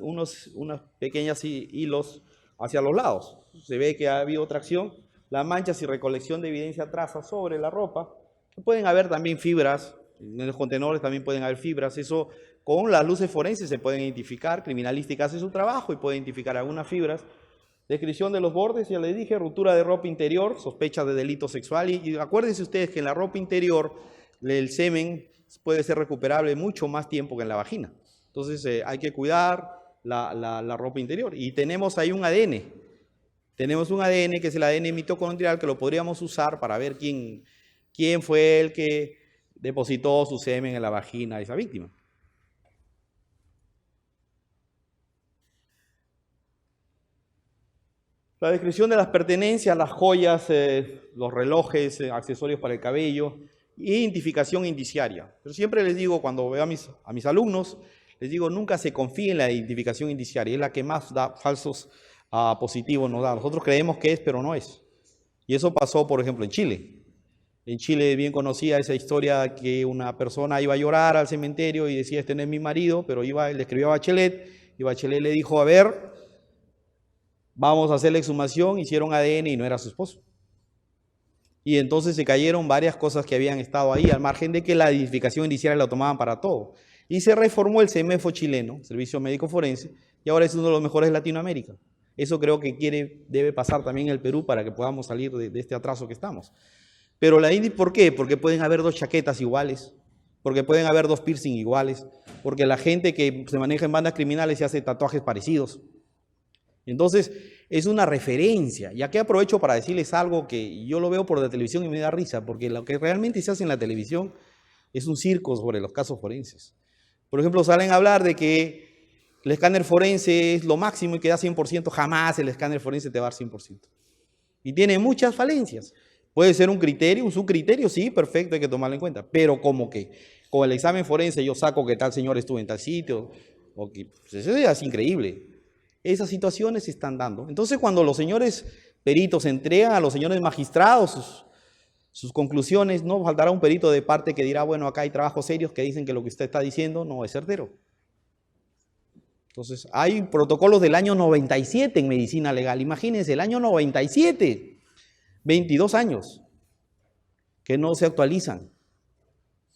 pequeñas hilos hacia los lados. Se ve que ha habido tracción, las manchas y recolección de evidencia traza sobre la ropa, que pueden haber también fibras, en los contenedores también pueden haber fibras, eso con las luces forenses se pueden identificar, criminalística hace su trabajo y puede identificar algunas fibras. Descripción de los bordes, ya les dije, ruptura de ropa interior, sospecha de delito sexual, y acuérdense ustedes que en la ropa interior el semen puede ser recuperable mucho más tiempo que en la vagina, entonces hay que cuidar la ropa interior. Y tenemos ahí un ADN. Tenemos un ADN que es el ADN mitocondrial que lo podríamos usar para ver quién fue el que depositó su semen en la vagina de esa víctima. La descripción de las pertenencias, las joyas, los relojes, accesorios para el cabello, identificación indiciaria. Pero siempre les digo, cuando veo a mis alumnos, les digo, nunca se confíe en la identificación indiciaria, es la que más da falsos positivos nos da. Nosotros creemos que es, pero no es. Y eso pasó, por ejemplo, en Chile. En Chile bien conocida esa historia que una persona iba a llorar al cementerio y decía, este no es mi marido, pero le escribió a Bachelet, y Bachelet le dijo, a ver, vamos a hacer la exhumación, hicieron ADN y no era su esposo. Y entonces se cayeron varias cosas que habían estado ahí, al margen de que la identificación indiciaria la tomaban para todo. Y se reformó el CEMEFO chileno, Servicio Médico Forense, y ahora es uno de los mejores de Latinoamérica. Eso creo que debe pasar también en el Perú para que podamos salir de este atraso que estamos. Pero ¿por qué? Porque pueden haber dos chaquetas iguales, porque pueden haber dos piercing iguales, porque la gente que se maneja en bandas criminales se hace tatuajes parecidos. Entonces, es una referencia. Y aquí aprovecho para decirles algo que yo lo veo por la televisión y me da risa, porque lo que realmente se hace en la televisión es un circo sobre los casos forenses. Por ejemplo, salen a hablar de que el escáner forense es lo máximo y que da 100%. Jamás el escáner forense te va a dar 100%. Y tiene muchas falencias. Puede ser un criterio, un subcriterio, sí, perfecto, hay que tomarlo en cuenta. Pero como que con el examen forense yo saco que tal señor estuvo en tal sitio, o que, pues eso es increíble. Esas situaciones se están dando. Entonces, cuando los señores peritos entregan a los señores magistrados sus conclusiones, no faltará un perito de parte que dirá, bueno, acá hay trabajos serios que dicen que lo que usted está diciendo no es certero. Entonces, hay protocolos del año 97 en medicina legal. Imagínense, el año 97, 22 años que no se actualizan.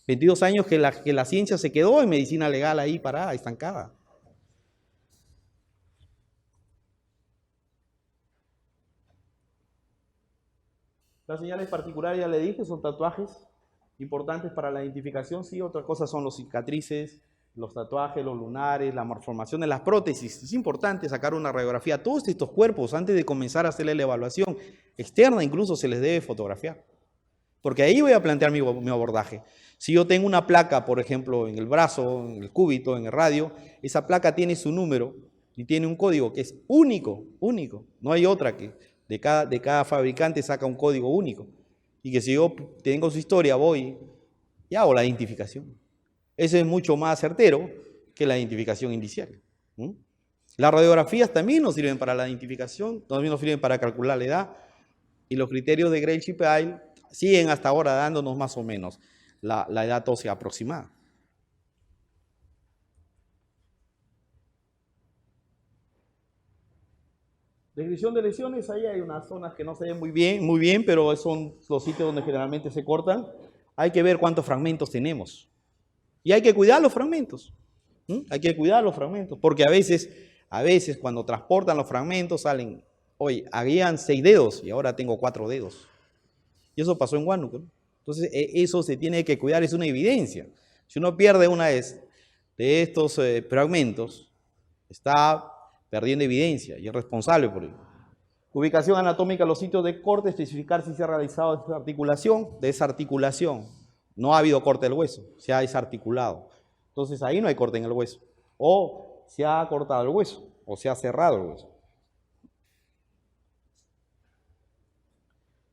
22 años que la ciencia se quedó en medicina legal ahí parada, estancada. Las señales particulares, ya le dije, son tatuajes importantes para la identificación. Sí, otra cosa son los cicatrices, los tatuajes, los lunares, la malformación de las prótesis. Es importante sacar una radiografía a todos estos cuerpos antes de comenzar a hacerle la evaluación externa, incluso se les debe fotografiar. Porque ahí voy a plantear mi abordaje. Si yo tengo una placa, por ejemplo, en el brazo, en el cúbito, en el radio, esa placa tiene su número y tiene un código que es único, único. No hay otra que de cada fabricante saca un código único. Y que si yo tengo su historia, voy y hago la identificación. Eso es mucho más certero que la identificación indiciaria. Las radiografías también nos sirven para la identificación, también nos sirven para calcular la edad. Y los criterios de Gray-Chippeal siguen hasta ahora dándonos más o menos la edad ósea aproximada. Descripción de lesiones, ahí hay unas zonas que no se ven muy bien, pero son los sitios donde generalmente se cortan. Hay que ver cuántos fragmentos tenemos. Y hay que cuidar los fragmentos. Hay que cuidar los fragmentos, porque a veces cuando transportan los fragmentos salen, oye, habían 6 dedos y ahora tengo 4 dedos. Y eso pasó en Huánuco, ¿no? Entonces, eso se tiene que cuidar, es una evidencia. Si uno pierde una vez de estos fragmentos, está perdiendo evidencia y es responsable por ello. Ubicación anatómica de los sitios de corte, especificar si se ha realizado desarticulación. No ha habido corte del hueso, se ha desarticulado. Entonces, ahí no hay corte en el hueso. O se ha cortado el hueso, o se ha cerrado el hueso.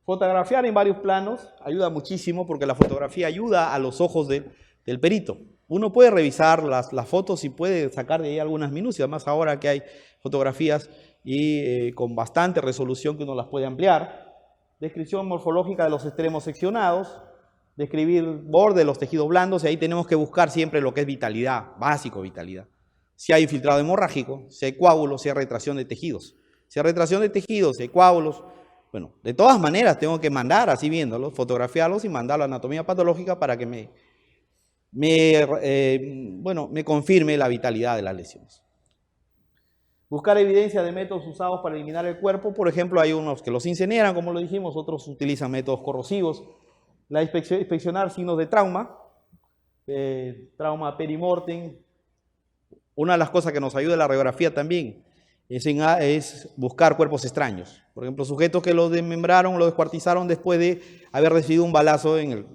Fotografiar en varios planos ayuda muchísimo porque la fotografía ayuda a los ojos del perito. Uno puede revisar las fotos y puede sacar de ahí algunas minucias, más ahora que hay fotografías y con bastante resolución que uno las puede ampliar. Descripción morfológica de los extremos seccionados, describir borde de los tejidos blandos, y ahí tenemos que buscar siempre lo que es vitalidad, básico vitalidad. Si hay infiltrado hemorrágico, si hay coágulos, si hay retracción de tejidos. Si hay retracción de tejidos, si hay coágulos. Bueno, de todas maneras tengo que mandar, así viéndolos, fotografiarlos y mandarlo a anatomía patológica para que me confirme la vitalidad de las lesiones. Buscar evidencia de métodos usados para eliminar el cuerpo. Por ejemplo, hay unos que los incineran, como lo dijimos, otros utilizan métodos corrosivos. Inspeccionar signos de trauma, trauma perimortem. Una de las cosas que nos ayuda en la radiografía también es buscar cuerpos extraños. Por ejemplo, sujetos que los desmembraron, los descuartizaron después de haber recibido un balazo en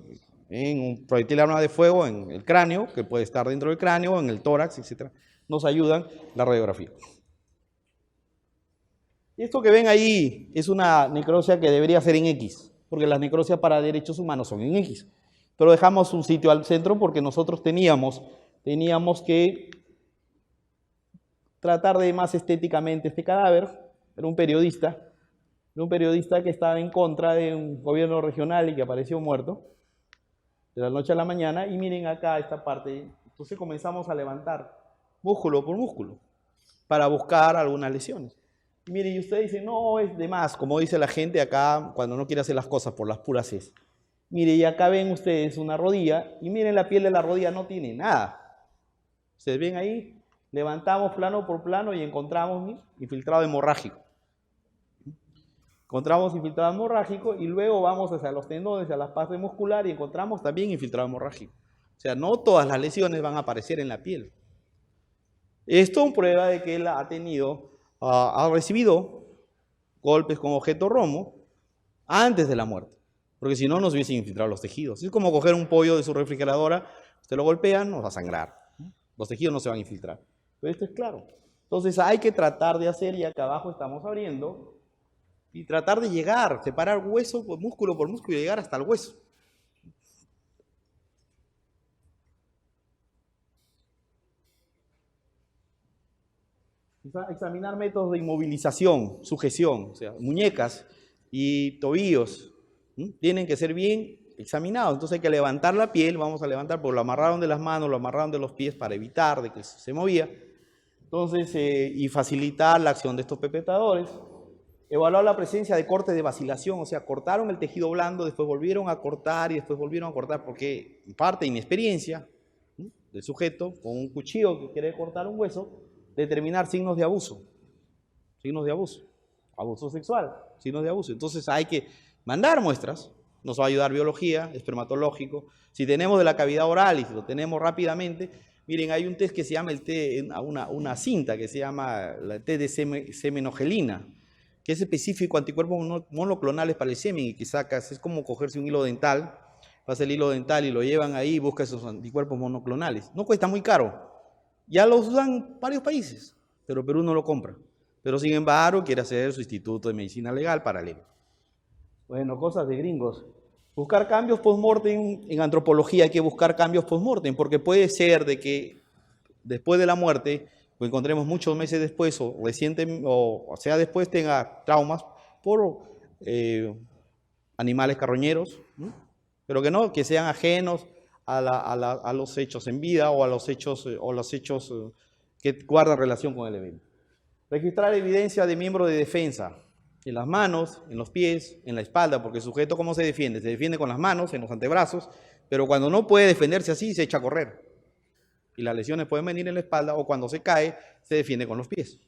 un proyectil de arma de fuego en el cráneo, que puede estar dentro del cráneo, en el tórax, etc. Nos ayudan la radiografía. Y esto que ven ahí es una necropsia que debería ser en X, porque las necropsias para derechos humanos son en X. Pero dejamos un sitio al centro porque nosotros teníamos que tratar de más estéticamente este cadáver. Era un periodista que estaba en contra de un gobierno regional y que apareció muerto de la noche a la mañana. Y miren acá esta parte. Entonces comenzamos a levantar músculo por músculo para buscar algunas lesiones. Y miren, y usted dice, no, es de más, como dice la gente acá cuando no quiere hacer las cosas por las puras es. Mire, y acá ven ustedes una rodilla, y miren la piel de la rodilla no tiene nada. ¿Ustedes ven ahí? Levantamos plano por plano y encontramos infiltrado hemorrágico. Encontramos infiltrado hemorrágico y luego vamos hacia los tendones, hacia la parte muscular y encontramos también infiltrado hemorrágico. O sea, no todas las lesiones van a aparecer en la piel. Esto prueba de que él ha recibido golpes con objeto romo antes de la muerte, porque si no nos hubiesen infiltrado los tejidos. Es como coger un pollo de su refrigeradora, usted lo golpea, nos va a sangrar. Los tejidos no se van a infiltrar. Pero esto es claro. Entonces hay que tratar de hacer, y acá abajo estamos abriendo, y tratar de llegar, separar hueso por músculo y llegar hasta el hueso. Examinar métodos de inmovilización, sujeción, o sea, muñecas y tobillos tienen que ser bien examinados. Entonces hay que levantar la piel, vamos a levantar, porque lo amarraron de las manos, lo amarraron de los pies para evitar de que se movía. Entonces, y facilitar la acción de estos pepetadores. Evaluar la presencia de corte de vacilación, o sea, cortaron el tejido blando, después volvieron a cortar y después volvieron a cortar, porque en parte inexperiencia del sujeto con un cuchillo que quiere cortar un hueso, determinar signos de abuso, abuso sexual, signos de abuso. Entonces hay que mandar muestras, nos va a ayudar biología, espermatológico. Si tenemos de la cavidad oral y si lo tenemos rápidamente, miren, hay un test que se llama una cinta que se llama el test de semenogelina. que es específico anticuerpos monoclonales para el semen y que sacas, es como cogerse un hilo dental, pasa el hilo dental y lo llevan ahí y busca esos anticuerpos monoclonales. No cuesta muy caro, ya los usan varios países, pero Perú no lo compra. Pero sin embargo quiere hacer su instituto de medicina legal paralelo. Bueno, cosas de gringos. Buscar cambios post-mortem, en antropología hay que buscar cambios post-mortem, porque puede ser de que después de la muerte, lo encontremos muchos meses después, o reciente, o sea después tenga traumas por animales carroñeros, ¿no? Pero que no, que sean ajenos a los hechos en vida o a los hechos que guardan relación con el evento. Registrar evidencia de miembros de defensa, en las manos, en los pies, en la espalda, porque el sujeto ¿cómo se defiende? Se defiende con las manos, en los antebrazos, pero cuando no puede defenderse así, se echa a correr. Y las lesiones pueden venir en la espalda, o cuando se cae, se defiende con los pies.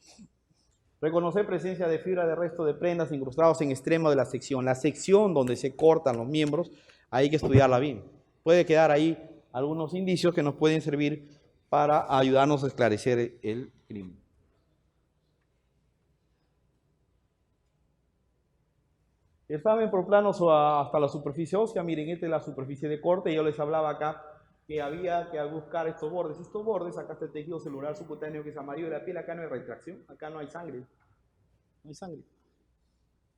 Reconocer presencia de fibra de resto de prendas incrustados en extremo de la sección donde se cortan los miembros, hay que estudiarla bien. Puede quedar ahí algunos indicios que nos pueden servir para ayudarnos a esclarecer el crimen. Examen por planos hasta la superficie ósea. Miren, esta es la superficie de corte. Yo les hablaba acá que había que buscar estos bordes. Estos bordes, acá está el tejido celular subcutáneo que es amarillo de la piel. Acá no hay retracción, acá no hay sangre. No hay sangre.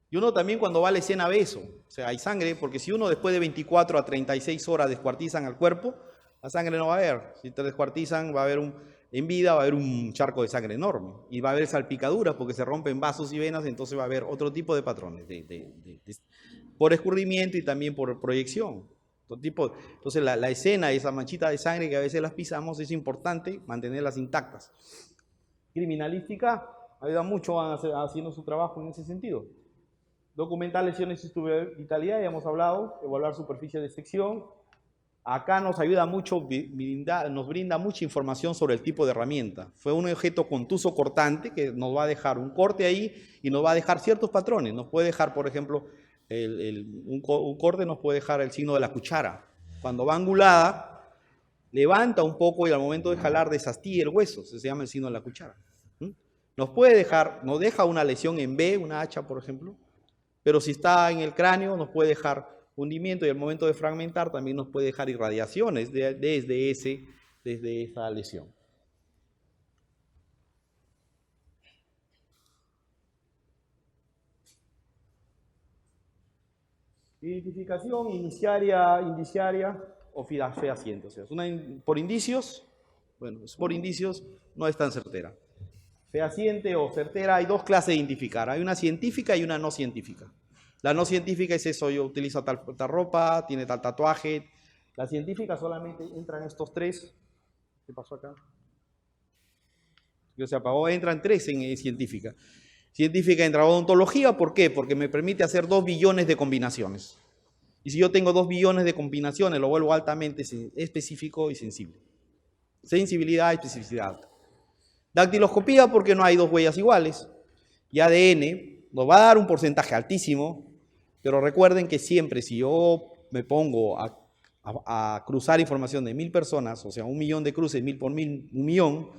Y uno también cuando va a la escena ve eso. O sea, hay sangre, porque si uno después de 24 a 36 horas descuartizan al cuerpo, la sangre no va a haber. Si te descuartizan, va a haber en vida va a haber un charco de sangre enorme. Y va a haber salpicaduras porque se rompen vasos y venas, entonces va a haber otro tipo de patrones, por escurrimiento y también por proyección. Entonces la escena, esa manchita de sangre que a veces las pisamos, es importante mantenerlas intactas. Criminalística ayuda mucho haciendo su trabajo en ese sentido. Documentar lesiones y vitalidad, ya hemos hablado, evaluar superficie de sección. Acá nos ayuda mucho, nos brinda mucha información sobre el tipo de herramienta. Fue un objeto contuso cortante que nos va a dejar un corte ahí y nos va a dejar ciertos patrones. Nos puede dejar, por ejemplo, un corte nos puede dejar el signo de la cuchara. Cuando va angulada, levanta un poco y al momento de jalar desastilla el hueso, se llama el signo de la cuchara. Nos deja una lesión en B, una hacha, por ejemplo, pero si está en el cráneo nos puede dejar hundimiento y al momento de fragmentar también nos puede dejar irradiaciones desde esa lesión. Identificación indiciaria o fehaciente. O sea, por indicios, bueno, por indicios no es tan certera. Fehaciente o certera, hay dos clases de identificar. Hay una científica y una no científica. La no científica es eso, yo utilizo tal ropa, tiene tal tatuaje. La científica solamente entran estos tres. ¿Qué pasó acá? Se apagó, entran tres en científica. Científica entra odontología, ¿por qué? Porque me permite hacer 2 billones de combinaciones. Y si yo tengo 2 billones de combinaciones, lo vuelvo altamente específico y sensible. Sensibilidad y especificidad. Dactiloscopía, porque no hay 2 huellas iguales. Y ADN nos va a dar un porcentaje altísimo, pero recuerden que siempre si yo me pongo a cruzar información de 1000 personas, o sea, 1 millón de cruces, 1000 por 1000, 1 millón,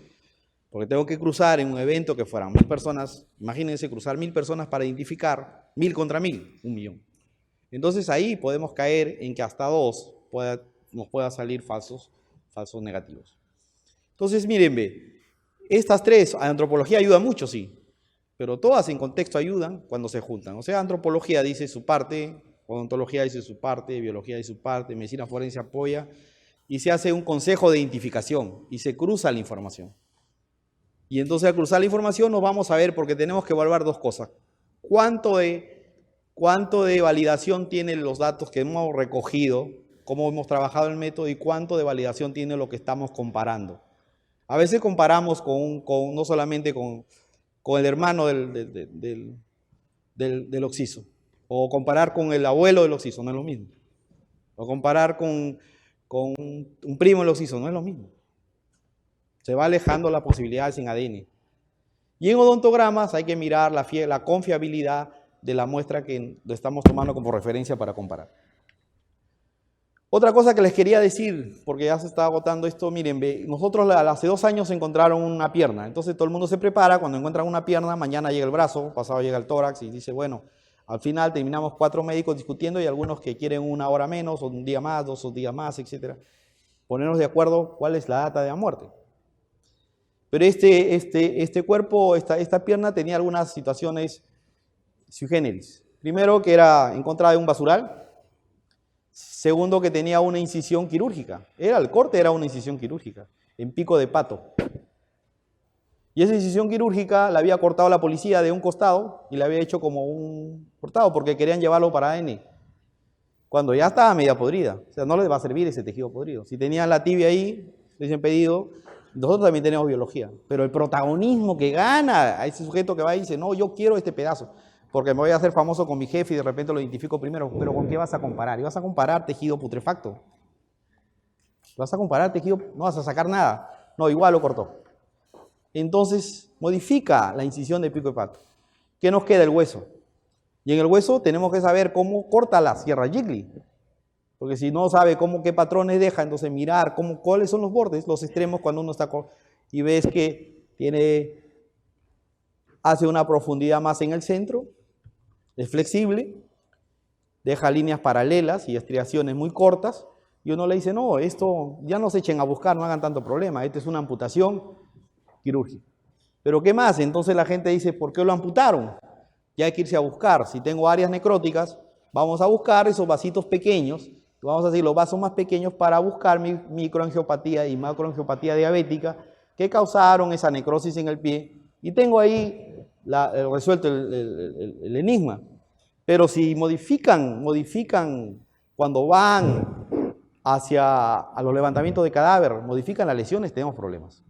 porque tengo que cruzar en un evento que fueran 1000 personas, imagínense cruzar 1000 personas para identificar 1000 contra 1000, 1 millón. Entonces ahí podemos caer en que hasta 2 nos pueda salir falsos negativos. Entonces miren, estas tres, antropología ayuda mucho, sí, pero todas en contexto ayudan cuando se juntan. O sea, antropología dice su parte, odontología dice su parte, biología dice su parte, medicina forense apoya, y se hace un consejo de identificación y se cruza la información. Y entonces al cruzar la información nos vamos a ver, porque tenemos que evaluar 2 cosas. ¿Cuánto de validación tienen los datos que hemos recogido, cómo hemos trabajado el método y cuánto de validación tiene lo que estamos comparando? A veces comparamos no solamente con el hermano del occiso, o comparar con el abuelo del occiso, no es lo mismo. O comparar con un primo del occiso, no es lo mismo. Se va alejando las posibilidades en ADN. Y en odontogramas hay que mirar la confiabilidad de la muestra que lo estamos tomando como referencia para comparar. Otra cosa que les quería decir, porque ya se está agotando esto, miren, nosotros hace 2 años encontraron una pierna, entonces todo el mundo se prepara, cuando encuentran una pierna, mañana llega el brazo, pasado llega el tórax y dice, bueno, al final terminamos 4 médicos discutiendo y algunos que quieren 1 hora menos, o un día más, 2 días más, etc. Ponernos de acuerdo cuál es la data de la muerte. Pero este cuerpo, esta pierna tenía algunas situaciones sui generis. Primero, que era encontrada en un basural. Segundo, que tenía una incisión quirúrgica. El corte era una incisión quirúrgica, en pico de pato. Y esa incisión quirúrgica la había cortado la policía de un costado y la había hecho como un cortado porque querían llevarlo para ADN. Cuando ya estaba media podrida. O sea, no les va a servir ese tejido podrido. Si tenían la tibia ahí, les han pedido. Nosotros también tenemos biología. Pero el protagonismo que gana a ese sujeto que va y dice, no, yo quiero este pedazo, porque me voy a hacer famoso con mi jefe y de repente lo identifico primero. Pero ¿con qué vas a comparar? ¿Y vas a comparar tejido putrefacto? ¿Vas a comparar tejido? No vas a sacar nada. No, igual lo cortó. Entonces, modifica la incisión de pico de pato. ¿Qué nos queda? El hueso. Y en el hueso tenemos que saber cómo corta la sierra Gigli. Porque si no sabe qué patrones deja, entonces mirar cuáles son los bordes, los extremos cuando uno está y ves que hace una profundidad más en el centro, es flexible, deja líneas paralelas y estriaciones muy cortas, y uno le dice, no, esto ya no se echen a buscar, no hagan tanto problema, esta es una amputación quirúrgica. Pero ¿qué más? Entonces la gente dice, ¿por qué lo amputaron? Ya hay que irse a buscar. Si tengo áreas necróticas, vamos a buscar esos vasitos pequeños, vamos a decir los vasos más pequeños para buscar microangiopatía y macroangiopatía diabética que causaron esa necrosis en el pie. Y tengo ahí resuelto el enigma. Pero si modifican cuando van a los levantamientos de cadáver, modifican las lesiones, tenemos problemas.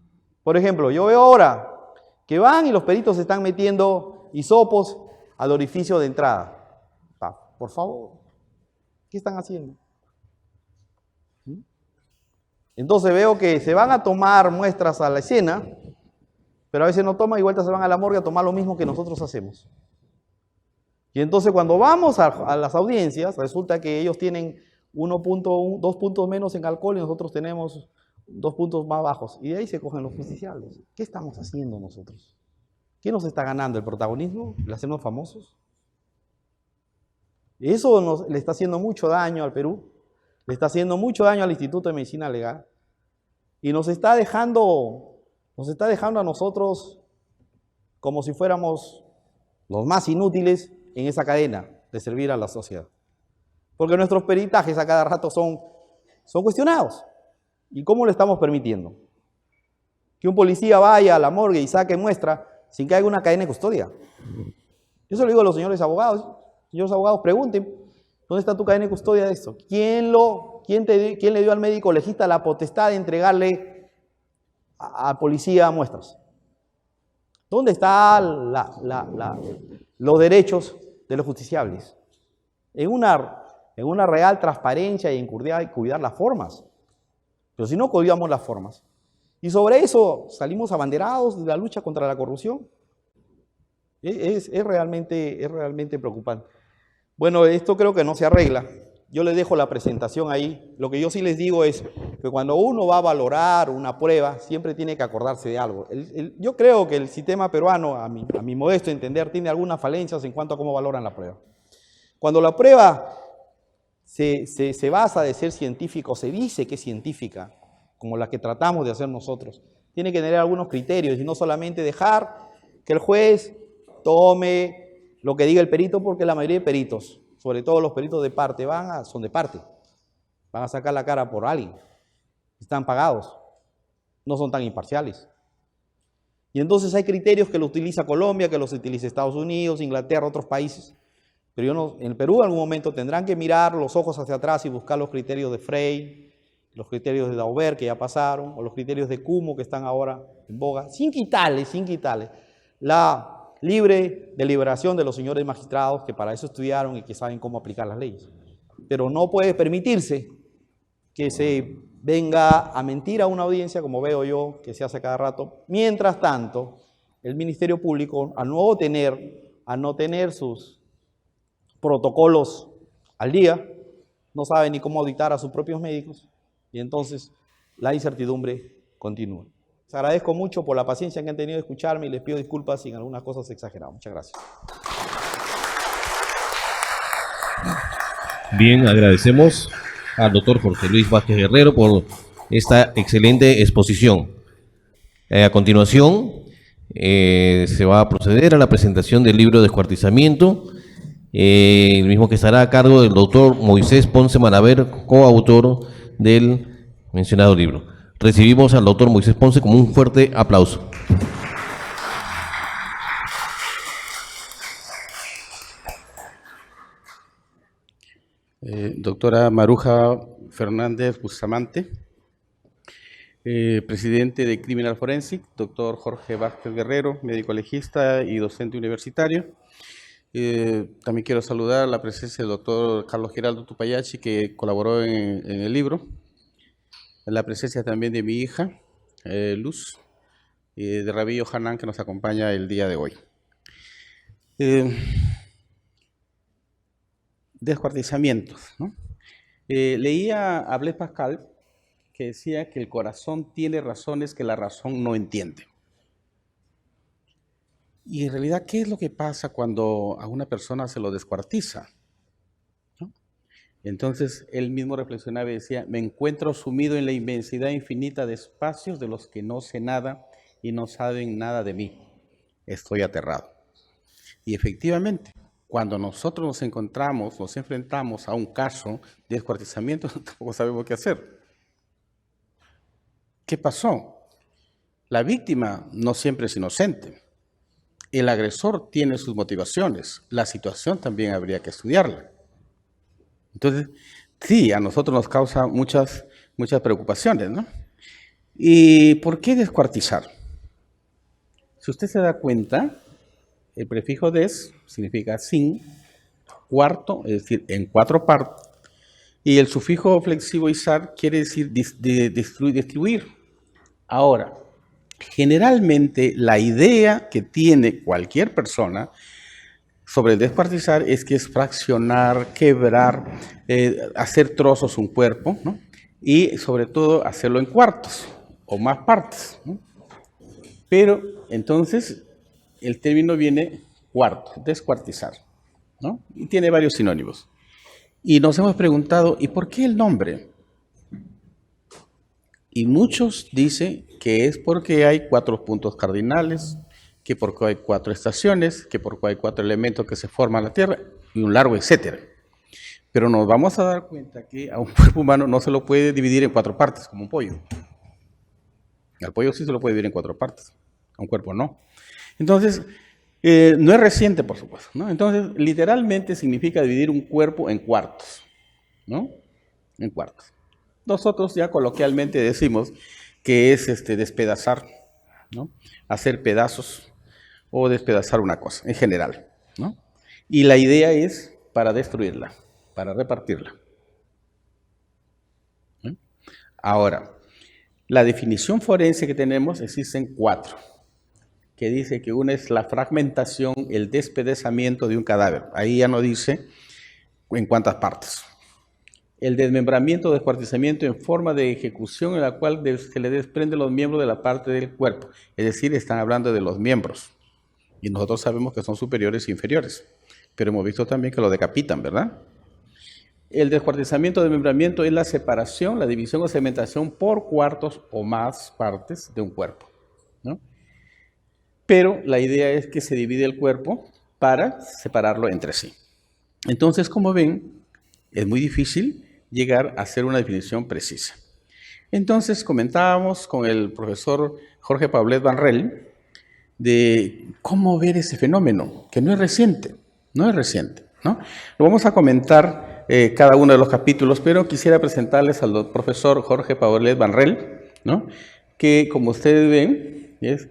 Por ejemplo, yo veo ahora que van y los peritos están metiendo hisopos al orificio de entrada. Por favor, ¿qué están haciendo? Entonces veo que se van a tomar muestras a la escena, pero a veces no toman y vueltas se van a la morgue a tomar lo mismo que nosotros hacemos. Y entonces cuando vamos a las audiencias, resulta que ellos tienen 2 puntos menos en alcohol y nosotros tenemos 2 puntos más bajos. Y de ahí se cogen los justiciables. ¿Qué estamos haciendo nosotros? ¿Qué nos está ganando? ¿El protagonismo? ¿Le hacemos famosos? Eso le está haciendo mucho daño al Perú, le está haciendo mucho daño al Instituto de Medicina Legal y nos está dejando a nosotros como si fuéramos los más inútiles en esa cadena de servir a la sociedad. Porque nuestros peritajes a cada rato son cuestionados. ¿Y cómo lo estamos permitiendo? Que un policía vaya a la morgue y saque muestra sin que haya una cadena de custodia. Yo se lo digo a los señores abogados. Señores abogados, pregunten, ¿dónde está tu cadena de custodia de esto? ¿Quién le dio al médico legista la potestad de entregarle a policía muestras? ¿Dónde están los derechos de los justiciables? En una real transparencia y en cuidar las formas. Pero si no cuidamos las formas. Y sobre eso salimos abanderados de la lucha contra la corrupción. Es realmente preocupante. Bueno, esto creo que no se arregla. Yo les dejo la presentación ahí. Lo que yo sí les digo es que cuando uno va a valorar una prueba, siempre tiene que acordarse de algo. Yo creo que el sistema peruano, a mi modesto entender, tiene algunas falencias en cuanto a cómo valoran la prueba. Cuando la prueba se basa de ser científica o se dice que es científica, como la que tratamos de hacer nosotros, tiene que tener algunos criterios y no solamente dejar que el juez tome lo que diga el perito, porque la mayoría de peritos, sobre todo los peritos de parte, son de parte. Van a sacar la cara por alguien. Están pagados. No son tan imparciales. Y entonces hay criterios que los utiliza Colombia, que los utiliza Estados Unidos, Inglaterra, otros países. Pero en el Perú en algún momento tendrán que mirar los ojos hacia atrás y buscar los criterios de Frey, los criterios de Daubert que ya pasaron, o los criterios de Cumo que están ahora en boga, sin quitarle la libre deliberación de los señores magistrados que para eso estudiaron y que saben cómo aplicar las leyes. Pero no puede permitirse que se venga a mentir a una audiencia, como veo yo que se hace cada rato. Mientras tanto, el Ministerio Público, al no tener sus protocolos al día, no saben ni cómo auditar a sus propios médicos, y entonces la incertidumbre continúa. Les agradezco mucho por la paciencia que han tenido de escucharme y les pido disculpas si en algunas cosas he exagerado. Muchas gracias. Bien, agradecemos al doctor Jorge Luis Vázquez Guerrero por esta excelente exposición. A continuación, se va a proceder a la presentación del libro Descuartizamiento, el mismo que estará a cargo del doctor Moisés Ponce Manaver, coautor del mencionado libro. Recibimos al doctor Moisés Ponce con un fuerte aplauso. Doctora Maruja Fernández Bustamante, presidente de Criminal Forensic, doctor Jorge Vázquez Guerrero, médico legista y docente universitario. También quiero saludar la presencia del doctor Carlos Giraldo Tupayachi, que colaboró en el libro. La presencia también de mi hija, Luz, de Rabillo Hanan, que nos acompaña el día de hoy. Descuartizamientos, ¿no? Leía a Blaise Pascal, que decía que el corazón tiene razones que la razón no entiende. Y en realidad, ¿qué es lo que pasa cuando a una persona se lo descuartiza? ¿No? Entonces, él mismo reflexionaba y decía, me encuentro sumido en la inmensidad infinita de espacios de los que no sé nada y no saben nada de mí. Estoy aterrado. Y efectivamente, cuando nosotros nos enfrentamos a un caso de descuartizamiento, tampoco sabemos qué hacer. ¿Qué pasó? La víctima no siempre es inocente. El agresor tiene sus motivaciones. La situación también habría que estudiarla. Entonces, sí, a nosotros nos causa muchas preocupaciones, ¿no? ¿Y por qué descuartizar? Si usted se da cuenta, el prefijo des significa sin, cuarto, es decir, en 4 partes, y el sufijo flexivo izar quiere decir distribuir. Ahora, generalmente la idea que tiene cualquier persona sobre el descuartizar es que es fraccionar, quebrar, hacer trozos un cuerpo, ¿no? Y sobre todo hacerlo en cuartos o más partes, ¿no? Pero entonces el término viene cuarto, descuartizar, ¿no? Y tiene varios sinónimos. Y nos hemos preguntado, ¿y por qué el nombre? Y muchos dicen que es porque hay 4 puntos cardinales, que porque hay 4 estaciones, que porque hay 4 elementos que se forman en la Tierra, y un largo etcétera. Pero nos vamos a dar cuenta que a un cuerpo humano no se lo puede dividir en 4 partes, como un pollo. Al pollo sí se lo puede dividir en 4 partes, a un cuerpo no. Entonces, no es reciente, por supuesto, ¿no? Entonces, literalmente significa dividir un cuerpo en cuartos, ¿no? En cuartos. Nosotros ya coloquialmente decimos que es despedazar, ¿no? Hacer pedazos o despedazar una cosa, en general, ¿no? Y la idea es para destruirla, para repartirla. ¿Sí? Ahora, la definición forense que tenemos existen 4, que dice que una es la fragmentación, el despedazamiento de un cadáver. Ahí ya no dice en cuántas partes. El desmembramiento o descuartizamiento en forma de ejecución en la cual se le desprende los miembros de la parte del cuerpo. Es decir, están hablando de los miembros. Y nosotros sabemos que son superiores e inferiores. Pero hemos visto también que lo decapitan, ¿verdad? El descuartizamiento o desmembramiento es la separación, la división o segmentación por cuartos o más partes de un cuerpo, ¿no? Pero la idea es que se divide el cuerpo para separarlo entre sí. Entonces, como ven, es muy difícil llegar a hacer una definición precisa. Entonces, comentábamos con el profesor Jorge Paulet Vanrel de cómo ver ese fenómeno, que no es reciente, ¿no? Lo vamos a comentar cada uno de los capítulos, pero quisiera presentarles al profesor Jorge Paulet Vanrel, ¿no? Que, como ustedes ven, es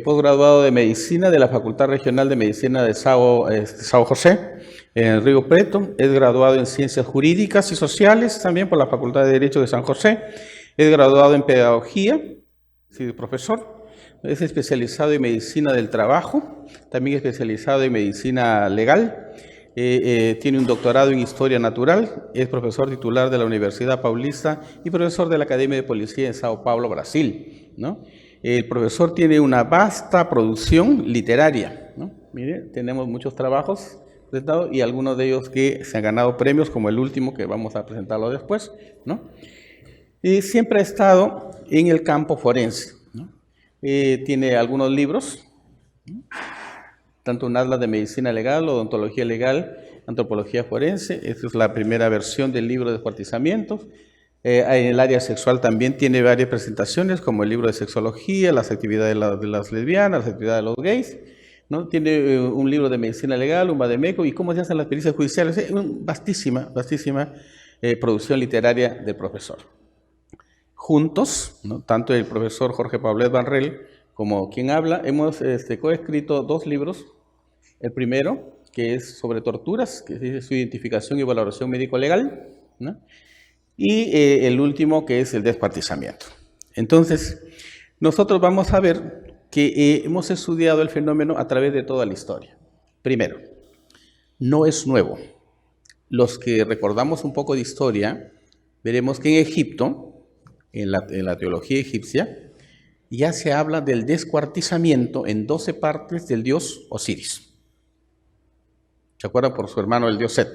posgraduado de Medicina de la Facultad Regional de Medicina de Sao José, en Río Preto. Es graduado en Ciencias Jurídicas y Sociales, también por la Facultad de Derecho de San José. Es graduado en Pedagogía, sí, profesor. Es especializado en Medicina del Trabajo, también especializado en Medicina Legal. Tiene un doctorado en Historia Natural, es profesor titular de la Universidad Paulista y profesor de la Academia de Policía en Sao Paulo, Brasil, ¿no? El profesor tiene una vasta producción literaria, ¿no? Mire, tenemos muchos trabajos presentados y algunos de ellos que se han ganado premios, como el último que vamos a presentarlo después, ¿no? Y siempre ha estado en el campo forense, ¿no? Tiene algunos libros, ¿no? Tanto un atlas de medicina legal, odontología legal, antropología forense. Esta es la primera versión del libro de descuartizamientos. En el área sexual también tiene varias presentaciones, como el libro de sexología, las actividades de las lesbianas, las actividades de los gays, ¿no? Tiene un libro de medicina legal, un vademécum y cómo se hacen las pericias judiciales. Vastísima producción literaria del profesor. Juntos, ¿no? Tanto el profesor Jorge Paulet Barrell como quien habla, hemos coescrito 2 libros. El primero, que es sobre torturas, que es su identificación y valoración médico-legal, ¿no? Y el último, que es el descuartizamiento. Entonces, nosotros vamos a ver que hemos estudiado el fenómeno a través de toda la historia. Primero, no es nuevo. Los que recordamos un poco de historia, veremos que en Egipto, en la teología egipcia, ya se habla del descuartizamiento en 12 partes del dios Osiris. ¿Se acuerdan? Por su hermano el dios Set.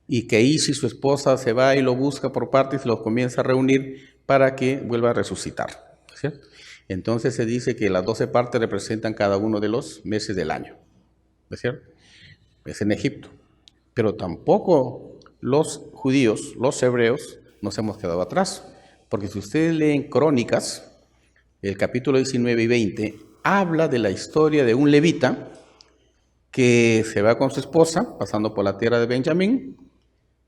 Y que Isis, su esposa, se va y lo busca por partes y los comienza a reunir para que vuelva a resucitar, ¿cierto? Entonces se dice que las 12 partes representan cada uno de los meses del año, ¿no es cierto? Es en Egipto. Pero tampoco los judíos, los hebreos, nos hemos quedado atrás. Porque si ustedes leen Crónicas, el capítulo 19 y 20, habla de la historia de un levita que se va con su esposa, pasando por la tierra de Benjamín,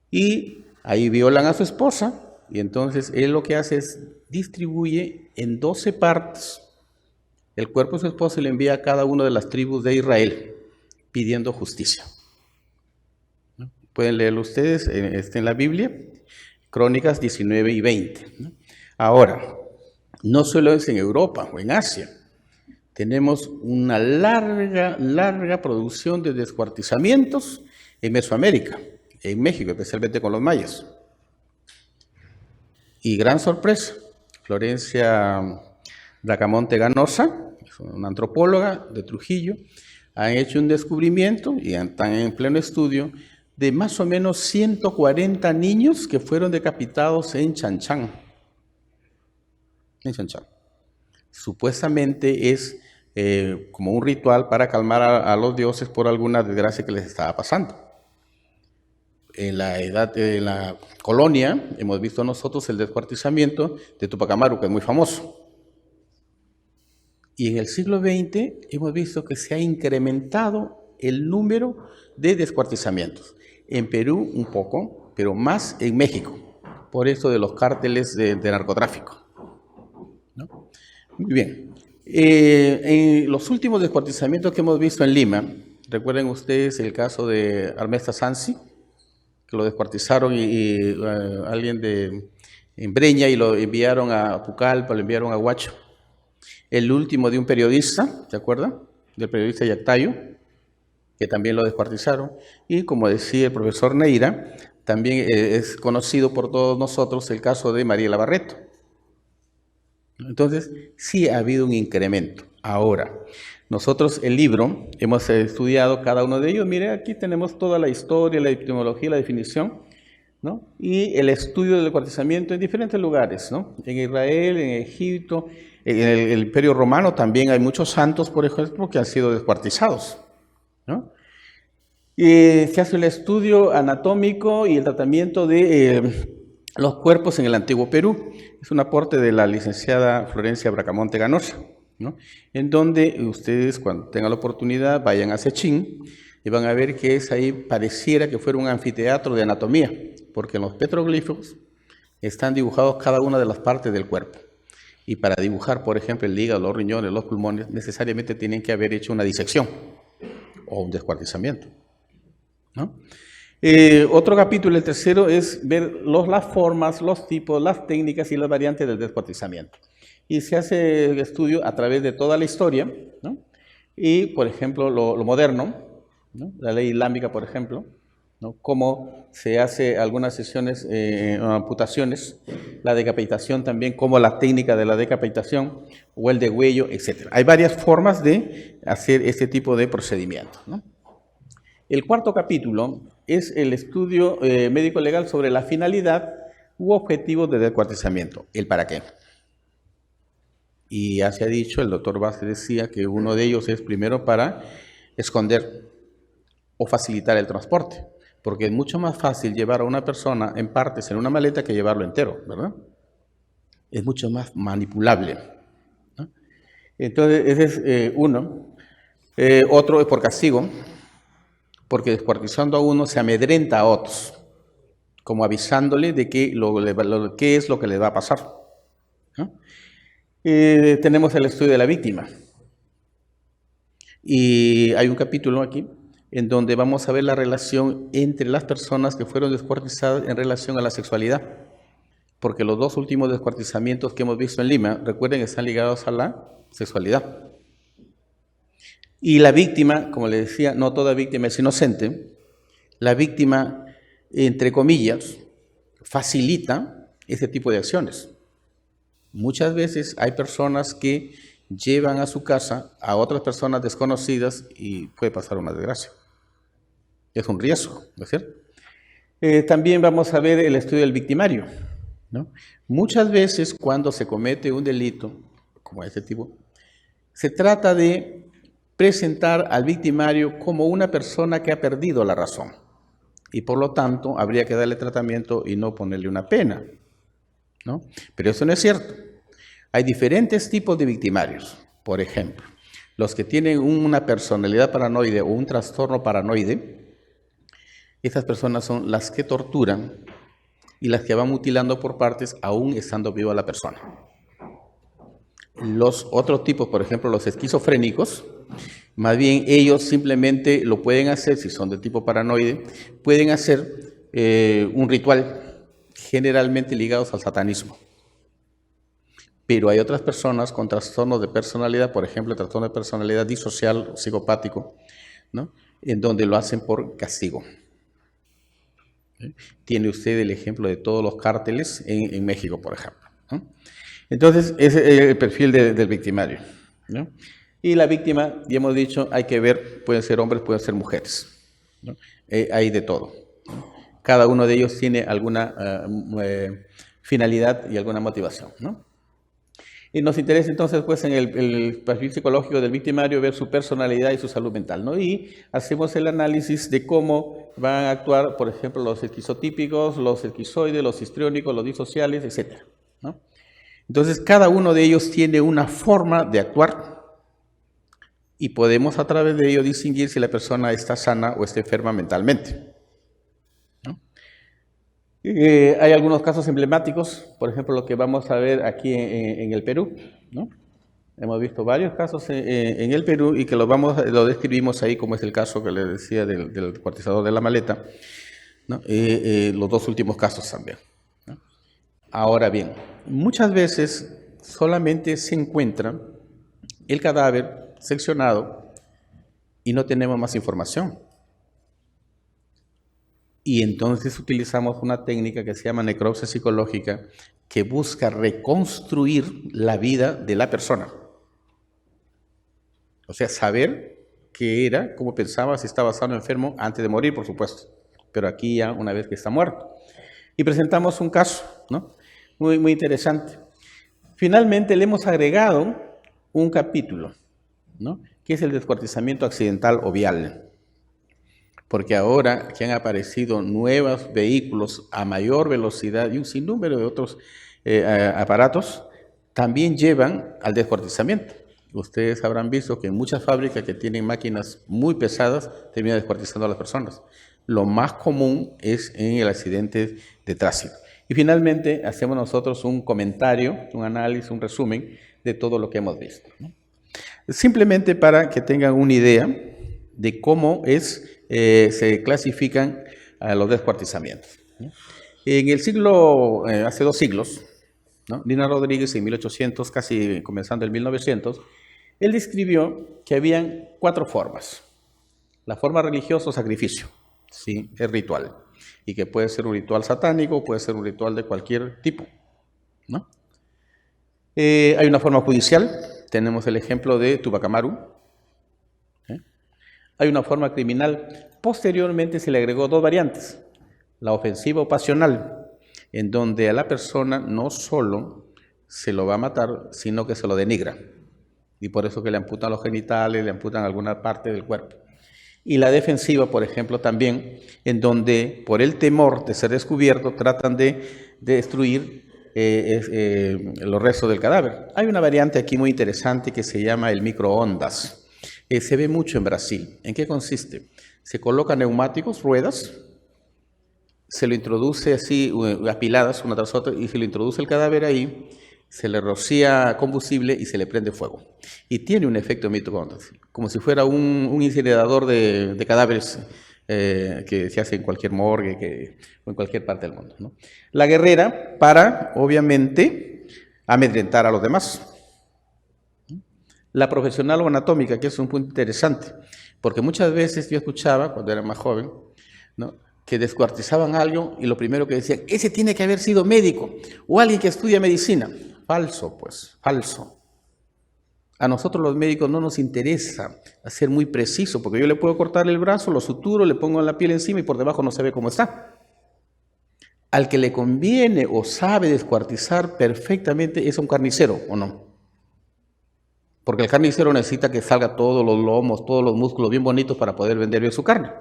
y ahí violan a su esposa, y entonces él lo que hace es distribuye en 12 partes el cuerpo de su esposa y le envía a cada una de las tribus de Israel, pidiendo justicia. ¿No? Pueden leerlo ustedes, está en la Biblia, Crónicas 19 y 20. ¿No? Ahora, no solo es en Europa o en Asia, tenemos una larga producción de descuartizamientos en Mesoamérica, en México, especialmente con los mayas. Y gran sorpresa, Florencia Bracamonte Ganosa, una antropóloga de Trujillo, han hecho un descubrimiento y están en pleno estudio de más o menos 140 niños que fueron decapitados en Chanchán. En Chanchán. Supuestamente es como un ritual para calmar a los dioses por alguna desgracia que les estaba pasando. En la colonia hemos visto nosotros el descuartizamiento de Tupac Amaru, que es muy famoso. Y en el siglo XX hemos visto que se ha incrementado el número de descuartizamientos. En Perú un poco, pero más en México, por eso de los cárteles de narcotráfico, ¿no? Muy bien. En los últimos descuartizamientos que hemos visto en Lima, recuerden ustedes el caso de Armesta Sansi, que lo descuartizaron y alguien en Breña y lo enviaron a Pucallpa, lo enviaron a Huacho. El último de un periodista, ¿se acuerdan? Del periodista Yactayo, que también lo descuartizaron. Y como decía el profesor Neira, también es conocido por todos nosotros el caso de Mariela Barreto. Entonces, sí ha habido un incremento. Ahora, nosotros el libro hemos estudiado cada uno de ellos. Mire, aquí tenemos toda la historia, la epistemología, la definición, ¿no? Y el estudio del descuartizamiento en diferentes lugares, ¿no? En Israel, en Egipto, en el Imperio Romano también hay muchos santos, por ejemplo, que han sido descuartizados, ¿no? Se hace el estudio anatómico y el tratamiento de los cuerpos en el antiguo Perú. Es un aporte de la licenciada Florencia Bracamonte Ganosa, ¿no? En donde ustedes, cuando tengan la oportunidad, vayan a Sechín y van a ver que ahí pareciera que fuera un anfiteatro de anatomía, porque en los petroglifos están dibujados cada una de las partes del cuerpo. Y para dibujar, por ejemplo, el hígado, los riñones, los pulmones, necesariamente tienen que haber hecho una disección o un descuartizamiento, ¿no? Otro capítulo, el tercero, es ver las formas, los tipos, las técnicas y las variantes del descuartizamiento. Y se hace el estudio a través de toda la historia, ¿no? Y, por ejemplo, lo moderno, ¿no? La ley islámica, por ejemplo, ¿no? Cómo se hace algunas sesiones, amputaciones, la decapitación también, como la técnica de la decapitación o el degüello, etc. Hay varias formas de hacer este tipo de procedimiento, ¿no? El cuarto capítulo es el estudio médico-legal sobre la finalidad u objetivo del descuartizamiento, el para qué. Y ya se ha dicho, el doctor Vázquez decía que uno de ellos es primero para esconder o facilitar el transporte, porque es mucho más fácil llevar a una persona en partes en una maleta que llevarlo entero, ¿verdad? Es mucho más manipulable, ¿no? Entonces, ese es uno. Otro es por castigo, porque descuartizando a uno se amedrenta a otros, como avisándole de qué es lo que le va a pasar, ¿no? Tenemos el estudio de la víctima. Y hay un capítulo aquí en donde vamos a ver la relación entre las personas que fueron descuartizadas en relación a la sexualidad. Porque los dos últimos descuartizamientos que hemos visto en Lima, recuerden, están ligados a la sexualidad. Y la víctima, como le decía, no toda víctima es inocente. La víctima, entre comillas, facilita ese tipo de acciones. Muchas veces hay personas que llevan a su casa a otras personas desconocidas y puede pasar una desgracia. Es un riesgo, ¿no es cierto? También vamos a ver el estudio del victimario, ¿no? Muchas veces cuando se comete un delito como este tipo, se trata de presentar al victimario como una persona que ha perdido la razón y por lo tanto habría que darle tratamiento y no ponerle una pena, ¿no? Pero eso no es cierto. Hay diferentes tipos de victimarios. Por ejemplo, los que tienen una personalidad paranoide o un trastorno paranoide, estas personas son las que torturan y las que van mutilando por partes aún estando viva la persona. Los otros tipos, por ejemplo, los esquizofrénicos, más bien ellos simplemente lo pueden hacer, si son de tipo paranoide, pueden hacer un ritual, generalmente ligados al satanismo. Pero hay otras personas con trastornos de personalidad, por ejemplo, el trastorno de personalidad disocial, psicopático, ¿no? En donde lo hacen por castigo. Tiene usted el ejemplo de todos los cárteles en México, por ejemplo, ¿no? Entonces, ese es el perfil del victimario, ¿no? Y la víctima, ya hemos dicho, hay que ver, pueden ser hombres, pueden ser mujeres, ¿no? Hay de todo, ¿no? Cada uno de ellos tiene alguna finalidad y alguna motivación, ¿no? Y nos interesa entonces, pues, en el perfil psicológico del victimario, ver su personalidad y su salud mental, ¿no? Y hacemos el análisis de cómo van a actuar, por ejemplo, los esquizotípicos, los esquizoides, los histriónicos, los disociales, etc., ¿no? Entonces, cada uno de ellos tiene una forma de actuar y podemos a través de ello distinguir si la persona está sana o está enferma mentalmente, ¿no? Hay algunos casos emblemáticos, por ejemplo, lo que vamos a ver aquí en el Perú, ¿no? Hemos visto varios casos en el Perú y que lo describimos ahí, como es el caso que les decía del descuartizador de la maleta, ¿no? Los dos últimos casos también, ¿no? Ahora bien, muchas veces solamente se encuentra el cadáver seccionado y no tenemos más información. Y entonces utilizamos una técnica que se llama necropsia psicológica, que busca reconstruir la vida de la persona. O sea, saber qué era, cómo pensaba, si estaba sano o enfermo, antes de morir, por supuesto. Pero aquí ya una vez que está muerto. Y presentamos un caso, ¿no? Muy, muy interesante. Finalmente le hemos agregado un capítulo, ¿no? Que es el descuartizamiento accidental o vial. Porque ahora que han aparecido nuevos vehículos a mayor velocidad y un sinnúmero de otros aparatos, también llevan al descuartizamiento. Ustedes habrán visto que en muchas fábricas que tienen máquinas muy pesadas, terminan descuartizando a las personas. Lo más común es en el accidente de tránsito. Y finalmente hacemos nosotros un comentario, un análisis, un resumen de todo lo que hemos visto, ¿no? Simplemente para que tengan una idea de cómo se clasifican los descuartizamientos, ¿no? En el siglo, hace 2 siglos, ¿no? Lina Rodríguez en 1800, casi comenzando el 1900, él describió que habían 4 formas. La forma religiosa o sacrificio, sí, es ritual. Y que puede ser un ritual satánico, puede ser un ritual de cualquier tipo, ¿no? Hay una forma judicial, tenemos el ejemplo de Tupac Amaru. Hay una forma criminal. Posteriormente se le agregó 2 variantes. La ofensiva o pasional, en donde a la persona no solo se lo va a matar, sino que se lo denigra. Y por eso que le amputan los genitales, le amputan alguna parte del cuerpo. Y la defensiva, por ejemplo, también, en donde por el temor de ser descubierto tratan de destruir los restos del cadáver. Hay una variante aquí muy interesante que se llama el microondas. Se ve mucho en Brasil. ¿En qué consiste? Se colocan neumáticos, ruedas, se lo introduce así, apiladas una tras otra, y se lo introduce el cadáver ahí, se le rocía combustible y se le prende fuego. Y tiene un efecto microondas, como si fuera un incinerador de cadáveres que se hace en cualquier morgue o en cualquier parte del mundo, ¿no? La guerrera para, obviamente, amedrentar a los demás. La profesional o anatómica, que es un punto interesante, porque muchas veces yo escuchaba, cuando era más joven, ¿no?, que descuartizaban a alguien y lo primero que decían, ese tiene que haber sido médico o alguien que estudia medicina. Falso, pues, falso. A nosotros los médicos no nos interesa ser muy preciso, porque yo le puedo cortar el brazo, lo suturo, le pongo la piel encima y por debajo no se ve cómo está. Al que le conviene o sabe descuartizar perfectamente es un carnicero, ¿o no? Porque el carnicero necesita que salga todos los lomos, todos los músculos bien bonitos para poder vender bien su carne.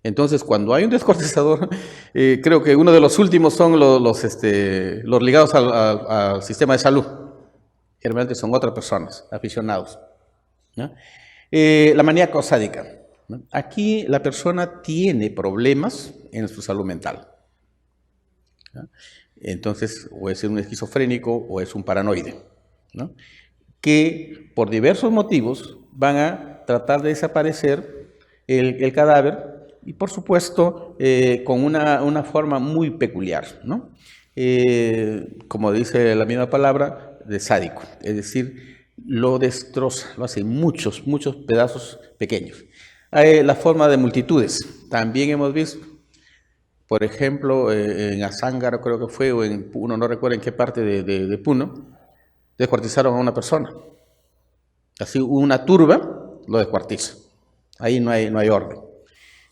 Entonces, cuando hay un descuartizador, creo que uno de los últimos son los ligados al sistema de salud. Generalmente son otras personas, aficionados, ¿no? La maníaca o sádica, ¿no? Aquí la persona tiene problemas en su salud mental, ¿no? Entonces, o es un esquizofrénico o es un paranoide, ¿no?, que por diversos motivos van a tratar de desaparecer el cadáver y, por supuesto, con una forma muy peculiar, ¿no? Como dice la misma palabra, de sádico, es decir, lo destroza, lo hace en muchos pedazos pequeños. Hay la forma de multitudes, también hemos visto, por ejemplo, en Azángaro creo que fue, o en Puno, no recuerdo en qué parte de Puno, descuartizaron a una persona. Así una turba lo descuartiza. Ahí no hay orden.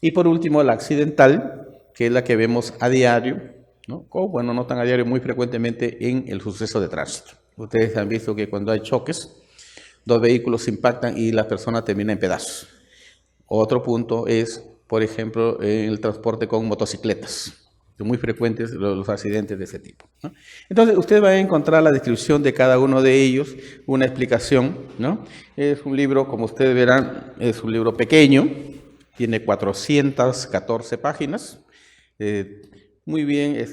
Y por último, la accidental, que es la que vemos a diario, ¿no? O bueno, no tan a diario, muy frecuentemente en el suceso de tránsito. Ustedes han visto que cuando hay choques, 2 vehículos se impactan y la persona termina en pedazos. Otro punto es, por ejemplo, el transporte con motocicletas. Son muy frecuentes los accidentes de ese tipo, ¿no? Entonces, usted va a encontrar la descripción de cada uno de ellos, una explicación, ¿no? Es un libro, como ustedes verán, es un libro pequeño, tiene 414 páginas, muy bien,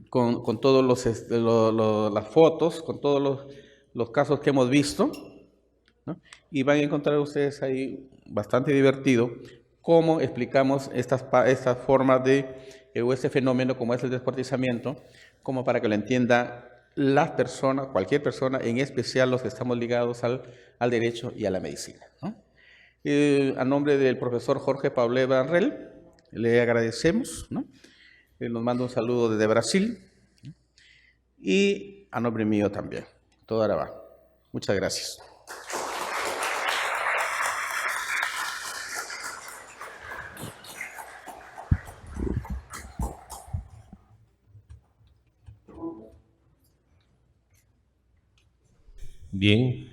con todos las fotos, con todos los casos que hemos visto, ¿no? Y van a encontrar ustedes ahí bastante divertido cómo explicamos estas formas o este fenómeno como es el descuartizamiento, como para que lo entienda las personas, cualquier persona, en especial los que estamos ligados al derecho y a la medicina, ¿no? A nombre del profesor Jorge Pablo Barrel, le agradecemos, ¿no? Nos manda un saludo desde Brasil, ¿no? Y a nombre mío también, todo Arabá. Muchas gracias. Bien,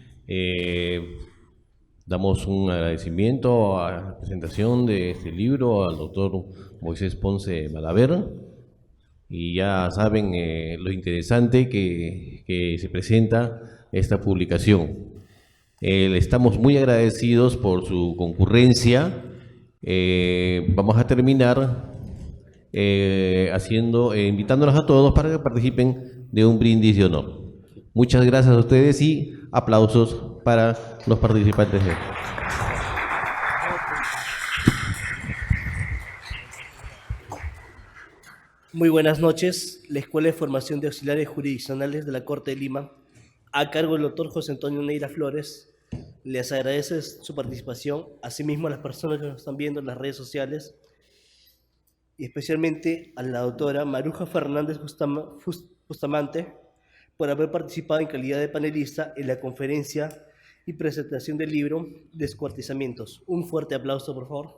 damos un agradecimiento a la presentación de este libro al doctor Moisés Ponce Malaver, y ya saben lo interesante que se presenta esta publicación. Estamos muy agradecidos por su concurrencia. Vamos a terminar invitándolos a todos para que participen de un brindis de honor. Muchas gracias a ustedes y aplausos para los participantes. Muy buenas noches. La Escuela de Formación de Auxiliares Jurisdiccionales de la Corte de Lima, a cargo del doctor José Antonio Neira Flores, Les agradece su participación, asimismo a las personas que nos están viendo en las redes sociales, y especialmente a la doctora Maruja Fernández Bustamante por haber participado en calidad de panelista en la conferencia y presentación del libro Descuartizamientos. Un fuerte aplauso, por favor.